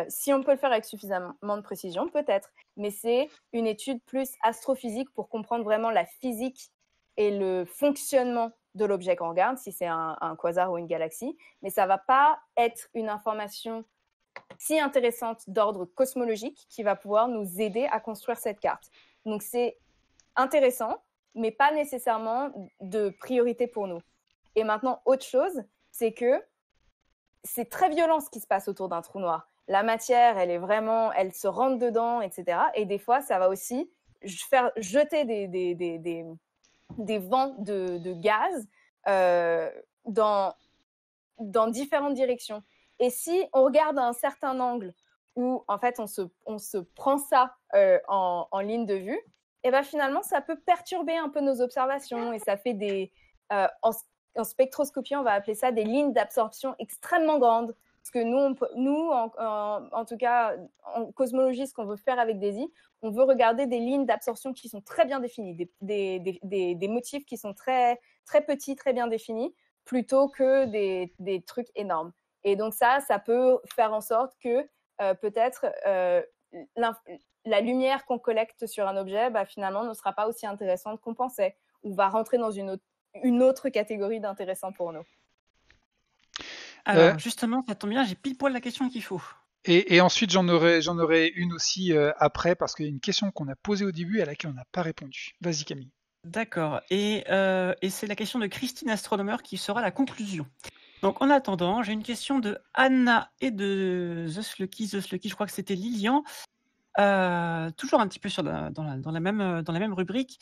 Si on peut le faire avec suffisamment de précision, peut-être. Mais c'est une étude plus astrophysique pour comprendre vraiment la physique et le fonctionnement de l'objet qu'on regarde, si c'est un quasar ou une galaxie. Mais ça ne va pas être une information si intéressante d'ordre cosmologique qui va pouvoir nous aider à construire cette carte. Donc c'est intéressant, mais pas nécessairement de priorité pour nous. Et maintenant, autre chose, c'est que c'est très violent ce qui se passe autour d'un trou noir. La matière, elle se rentre dedans, etc. Et des fois, ça va aussi faire jeter des vents de gaz dans différentes directions. Et si on regarde à un certain angle où, en fait, on se prend ça en ligne de vue, et ben finalement, ça peut perturber un peu nos observations et ça fait en spectroscopie, on va appeler ça des lignes d'absorption extrêmement grandes. Parce que nous en tout cas, en cosmologie, ce qu'on veut faire avec DESI, on veut regarder des lignes d'absorption qui sont très bien définies, des motifs qui sont très, très petits, très bien définis, plutôt que des trucs énormes. Et donc ça peut faire en sorte que peut-être la lumière qu'on collecte sur un objet, finalement, ne sera pas aussi intéressante qu'on pensait, ou va rentrer dans une autre catégorie d'intéressant pour nous. Alors, justement, ça tombe bien, j'ai pile poil la question qu'il faut. Et ensuite, j'en aurai une aussi après, parce qu'il y a une question qu'on a posée au début à laquelle on n'a pas répondu. Vas-y, Camille. D'accord. Et c'est la question de Christine Astronomer qui sera la conclusion. Donc, en attendant, j'ai une question de Anna et de The Slucky, je crois que c'était Lilian. Toujours un petit peu dans la même rubrique.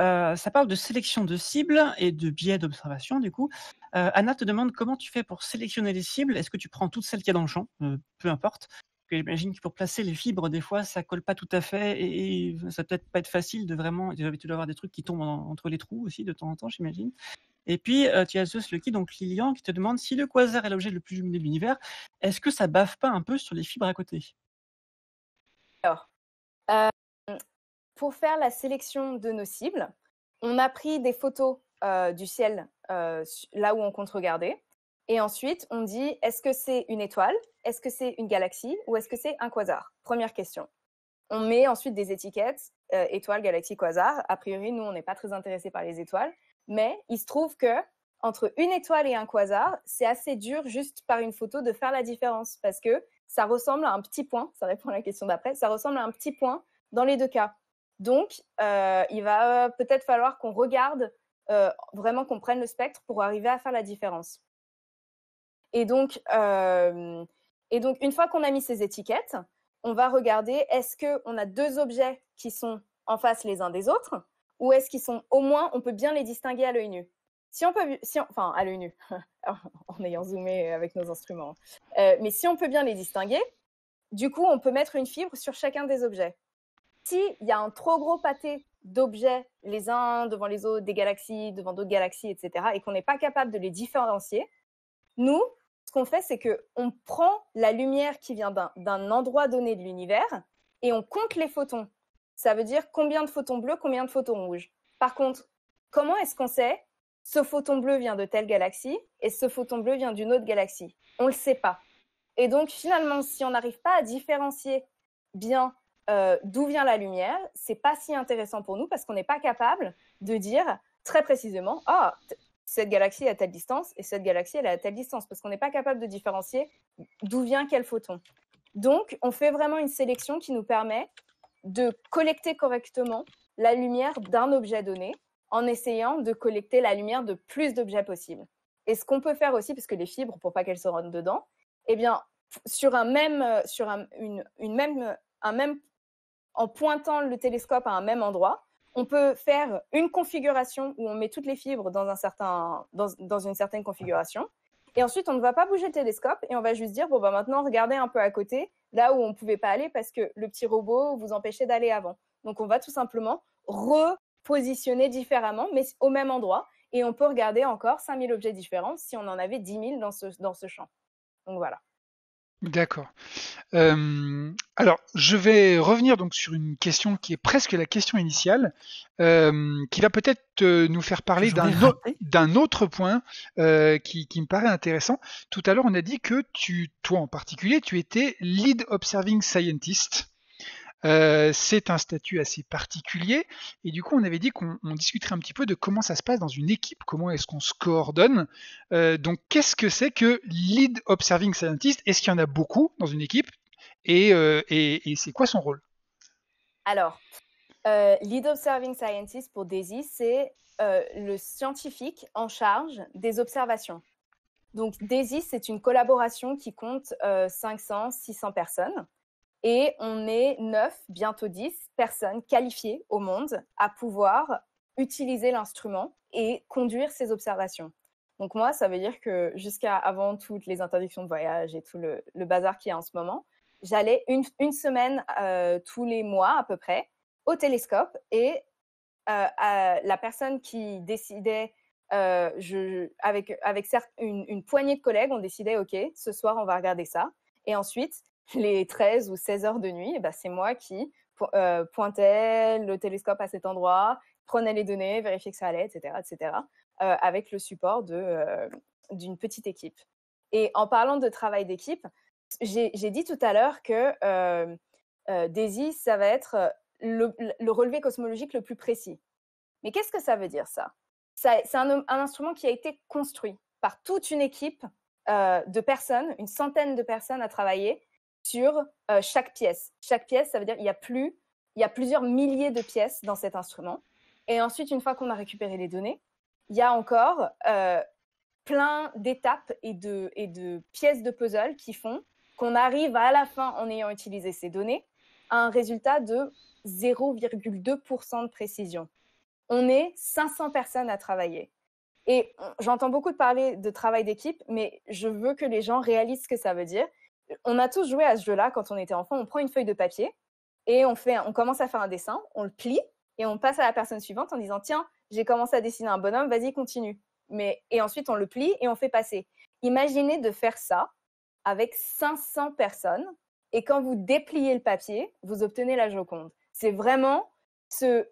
Ça parle de sélection de cibles et de biais d'observation, du coup. Anna te demande comment tu fais pour sélectionner les cibles. Est-ce que tu prends toutes celles qu'il y a dans le champ? Peu importe. J'imagine que pour placer les fibres, des fois, ça colle pas tout à fait et ça peut être pas être facile de vraiment. Tu dois avoir des trucs qui tombent entre les trous aussi de temps en temps, j'imagine. Et puis, tu as The Lucky, donc Lilian, qui te demande si le quasar est l'objet le plus lumineux de l'univers, est-ce que ça baffe pas un peu sur les fibres à côté? Alors, pour faire la sélection de nos cibles, on a pris des photos du ciel là où on compte regarder. Et ensuite, on dit, est-ce que c'est une étoile, est-ce que c'est une galaxie ou est-ce que c'est un quasar? Première question. On met ensuite des étiquettes, étoile, galaxie, quasar. A priori, nous, on n'est pas très intéressés par les étoiles. Mais il se trouve que entre une étoile et un quasar, c'est assez dur juste par une photo de faire la différence parce que ça ressemble à un petit point, ça répond à la question d'après, ça ressemble à un petit point dans les deux cas. Donc, il va peut-être falloir qu'on regarde, vraiment qu'on prenne le spectre pour arriver à faire la différence. Et donc, une fois qu'on a mis ces étiquettes, on va regarder est-ce qu'on a deux objets qui sont en face les uns des autres ou est-ce qu'ils sont, au moins, on peut bien les distinguer à l'œil nu. Enfin, à l'œil nu, en ayant zoomé avec nos instruments. Mais si on peut bien les distinguer, du coup, on peut mettre une fibre sur chacun des objets. S'il y a un trop gros pâté d'objets, les uns devant les autres, des galaxies devant d'autres galaxies, etc., et qu'on n'est pas capable de les différencier, nous, ce qu'on fait, c'est qu'on prend la lumière qui vient d'un endroit donné de l'univers et on compte les photons. Ça veut dire combien de photons bleus, combien de photons rouges. Par contre, comment est-ce qu'on sait ce photon bleu vient de telle galaxie et ce photon bleu vient d'une autre galaxie? On ne le sait pas. Et donc, finalement, si on n'arrive pas à différencier bien d'où vient la lumière, c'est pas si intéressant pour nous parce qu'on n'est pas capable de dire très précisément cette galaxie est à telle distance et cette galaxie elle est à telle distance parce qu'on n'est pas capable de différencier d'où vient quel photon. Donc, on fait vraiment une sélection qui nous permet de collecter correctement la lumière d'un objet donné en essayant de collecter la lumière de plus d'objets possibles. Et ce qu'on peut faire aussi, parce que les fibres, pour pas qu'elles se rentrent dedans, eh bien, en pointant le télescope à un même endroit, on peut faire une configuration où on met toutes les fibres dans une certaine configuration. Et ensuite, on ne va pas bouger le télescope et on va juste dire, maintenant, regardez un peu à côté, là où on ne pouvait pas aller parce que le petit robot vous empêchait d'aller avant. Donc, on va tout simplement repositionner différemment, mais au même endroit. Et on peut regarder encore 5000 objets différents si on en avait 10 000 dans ce champ. Donc, voilà. D'accord. Alors, je vais revenir donc sur une question qui est presque la question initiale, qui va peut-être nous faire parler d'un autre point qui me paraît intéressant. Tout à l'heure, on a dit que toi en particulier, tu étais Lead Observing Scientist. C'est un statut assez particulier et du coup on avait dit qu'on discuterait un petit peu de comment ça se passe dans une équipe, comment est-ce qu'on se coordonne. Donc qu'est-ce que c'est que Lead Observing Scientist? Est-ce qu'il y en a beaucoup dans une équipe et c'est quoi son rôle? Alors, Lead Observing Scientist pour DAISY, c'est le scientifique en charge des observations. Donc DAISY, c'est une collaboration qui compte 500, 600 personnes. Et on est 9, bientôt 10 personnes qualifiées au monde à pouvoir utiliser l'instrument et conduire ces observations. Donc moi, ça veut dire que jusqu'à avant toutes les interdictions de voyage et tout le bazar qu'il y a en ce moment, j'allais une semaine tous les mois à peu près au télescope et la personne qui décidait, avec une poignée de collègues, on décidait, OK, ce soir, on va regarder ça. Et ensuite, les 13 ou 16 heures de nuit, c'est moi qui pointais le télescope à cet endroit, prenais les données, vérifiais que ça allait, etc., avec le support d'une petite équipe. Et en parlant de travail d'équipe, j'ai dit tout à l'heure que DAISY, ça va être le relevé cosmologique le plus précis. Mais qu'est-ce que ça veut dire, ça? C'est un instrument qui a été construit par toute une équipe de personnes, une centaine de personnes à travailler sur chaque pièce. Chaque pièce, ça veut dire qu'il y a plusieurs milliers de pièces dans cet instrument. Et ensuite, une fois qu'on a récupéré les données, il y a encore plein d'étapes et de pièces de puzzle qui font qu'on arrive à la fin, en ayant utilisé ces données, à un résultat de 0,2% de précision. On est 500 personnes à travailler. Et j'entends beaucoup parler de travail d'équipe, mais je veux que les gens réalisent ce que ça veut dire. On a tous joué à ce jeu-là quand on était enfant. On prend une feuille de papier et on commence à faire un dessin, on le plie et on passe à la personne suivante en disant « Tiens, j'ai commencé à dessiner un bonhomme, vas-y, continue. » Et ensuite, on le plie et on fait passer. Imaginez de faire ça avec 500 personnes et quand vous dépliez le papier, vous obtenez la Joconde. C'est vraiment ce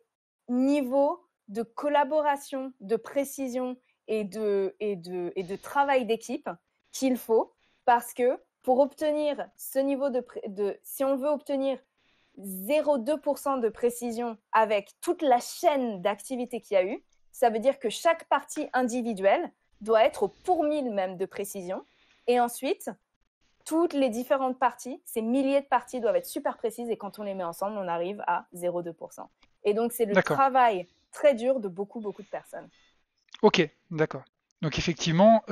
niveau de collaboration, de précision et de travail d'équipe qu'il faut, parce que pour obtenir ce niveau si on veut obtenir 0,2% de précision avec toute la chaîne d'activité qu'il y a eu, ça veut dire que chaque partie individuelle doit être au pour mille même de précision. Et ensuite, toutes les différentes parties, ces milliers de parties doivent être super précises et quand on les met ensemble, on arrive à 0,2%. Et donc, c'est le travail très dur de beaucoup, beaucoup de personnes. Ok, d'accord. Donc effectivement,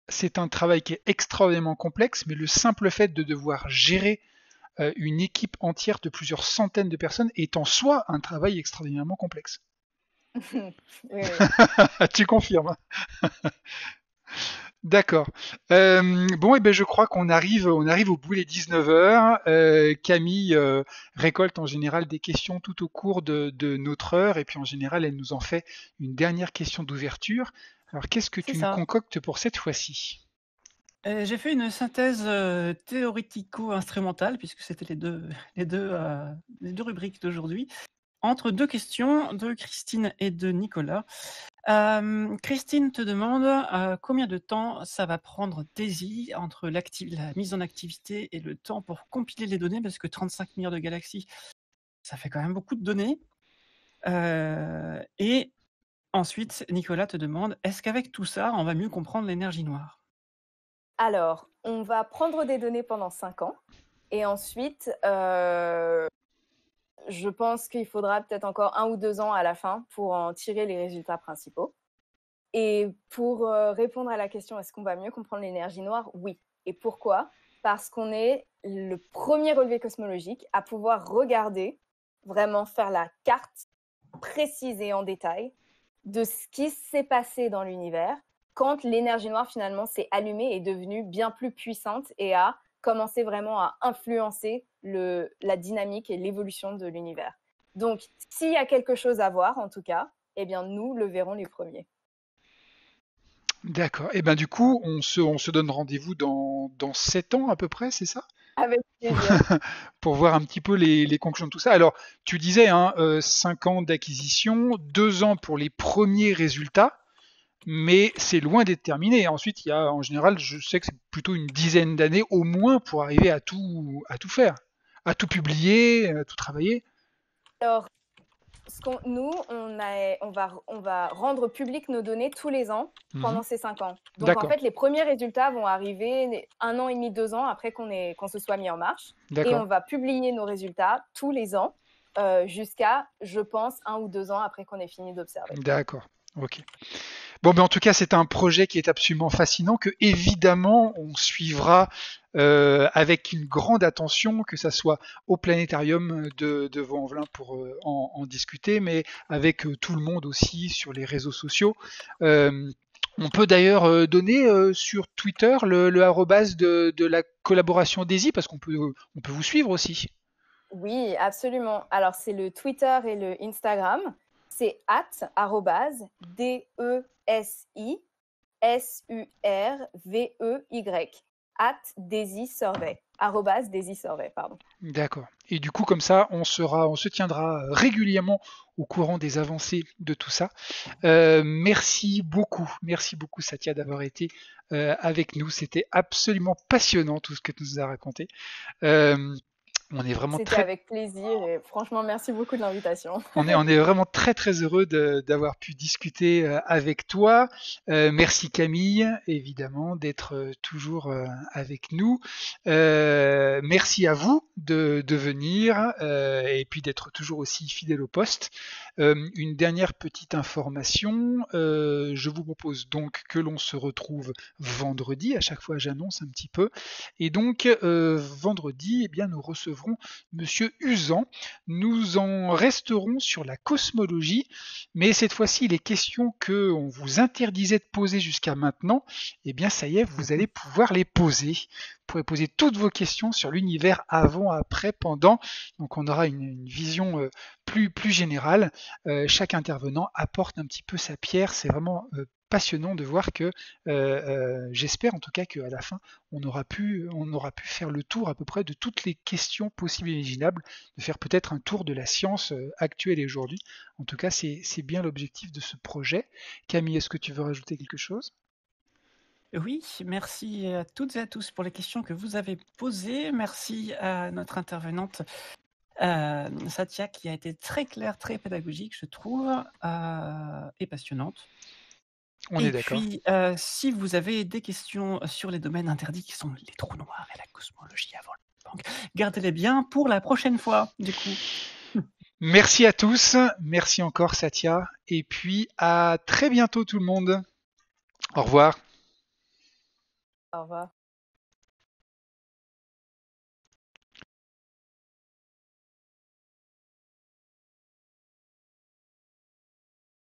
c'est un travail qui est extraordinairement complexe, mais le simple fait de devoir gérer une équipe entière de plusieurs centaines de personnes est en soi un travail extraordinairement complexe. Oui, oui. Tu confirmes. D'accord. Bon, et ben je crois qu'on arrive au bout des 19 heures. Camille récolte en général des questions tout au cours de notre heure, et puis en général, elle nous en fait une dernière question d'ouverture. Alors, qu'est-ce que C'est tu nous ça. concoctes pour cette fois-ci? J'ai fait une synthèse théorico-instrumentale, puisque c'était les deux rubriques d'aujourd'hui, entre deux questions de Christine et de Nicolas. Christine te demande combien de temps ça va prendre Daisy entre la mise en activité et le temps pour compiler les données, parce que 35 milliards de galaxies, ça fait quand même beaucoup de données. Et ensuite, Nicolas te demande, est-ce qu'avec tout ça, on va mieux comprendre l'énergie noire? Alors, on va prendre des données pendant 5 ans. Et ensuite, je pense qu'il faudra peut-être encore 1 ou 2 ans à la fin pour en tirer les résultats principaux. Et pour répondre à la question, est-ce qu'on va mieux comprendre l'énergie noire? Oui. Et pourquoi? Parce qu'on est le premier relevé cosmologique à pouvoir regarder, vraiment faire la carte précise et en détail de ce qui s'est passé dans l'univers quand l'énergie noire finalement s'est allumée et est devenue bien plus puissante et a commencé vraiment à influencer la dynamique et l'évolution de l'univers. Donc, s'il y a quelque chose à voir, en tout cas, eh bien, nous le verrons les premiers. D'accord. Et ben du coup, on se donne rendez-vous dans 7 ans à peu près, c'est ça? Avec plaisir. Pour voir un petit peu les conclusions de tout ça. Alors, tu disais, hein, 5 ans d'acquisition, 2 ans pour les premiers résultats, mais c'est loin d'être terminé. Ensuite, il y a, en général, je sais que c'est plutôt une dizaine d'années au moins pour arriver à tout faire, à tout publier, à tout travailler. Alors, nous, on va rendre public nos données tous les ans Mhm. pendant ces 5 ans. Donc, en D'accord, fait, les premiers résultats vont arriver 1 an et demi, 2 ans après qu'on se soit mis en marche. Et d'accord, on va publier nos résultats tous les ans jusqu'à, je pense, 1 ou 2 ans après qu'on ait fini d'observer. d'accord. Ok. Bon, ben en tout cas, c'est un projet qui est absolument fascinant, que évidemment on suivra avec une grande attention, que ça soit au planétarium de Vaux-en-Velin pour en discuter, mais avec tout le monde aussi sur les réseaux sociaux. Euh, on peut d'ailleurs donner sur Twitter le arrobase de la collaboration DAISY, parce qu'on peut vous suivre aussi. Oui, absolument. Alors, c'est le Twitter et le Instagram. C'est DESI @DaisySurvey, @DaisySurvey, pardon. D'accord. Et du coup, comme ça, on se tiendra régulièrement au courant des avancées de tout ça. Merci beaucoup Satya d'avoir été avec nous. C'était absolument passionnant tout ce que tu nous as raconté. Euh, on est vraiment C'était très, avec plaisir et franchement, merci beaucoup de l'invitation. on est vraiment très très heureux d'avoir pu discuter avec toi. Merci Camille, évidemment, d'être toujours avec nous. Merci à vous de venir et puis d'être toujours aussi fidèle au poste. Une dernière petite information, je vous propose donc que l'on se retrouve vendredi, à chaque fois j'annonce un petit peu, et donc vendredi, eh bien, nous recevrons Monsieur Usan. Nous en resterons sur la cosmologie, mais cette fois-ci, les questions que on vous interdisait de poser jusqu'à maintenant, eh bien ça y est, vous allez pouvoir les poser. Vous pourrez poser toutes vos questions sur l'univers avant, après, pendant. Donc on aura une vision plus générale. Chaque intervenant apporte un petit peu sa pierre. C'est vraiment passionnant de voir que, j'espère en tout cas qu'à la fin, on aura pu faire le tour à peu près de toutes les questions possibles et imaginables, de faire peut-être un tour de la science actuelle et aujourd'hui. En tout cas, c'est bien l'objectif de ce projet. Camille, est-ce que tu veux rajouter quelque chose? Oui, merci à toutes et à tous pour les questions que vous avez posées. Merci à notre intervenante Satya, qui a été très claire, très pédagogique, je trouve, et passionnante. On Et est d'accord. puis, si vous avez des questions sur les domaines interdits qui sont les trous noirs et la cosmologie avant le Big Bang, gardez-les bien pour la prochaine fois, du coup. Merci à tous. Merci encore Satya. Et puis à très bientôt tout le monde. Au revoir. Au revoir.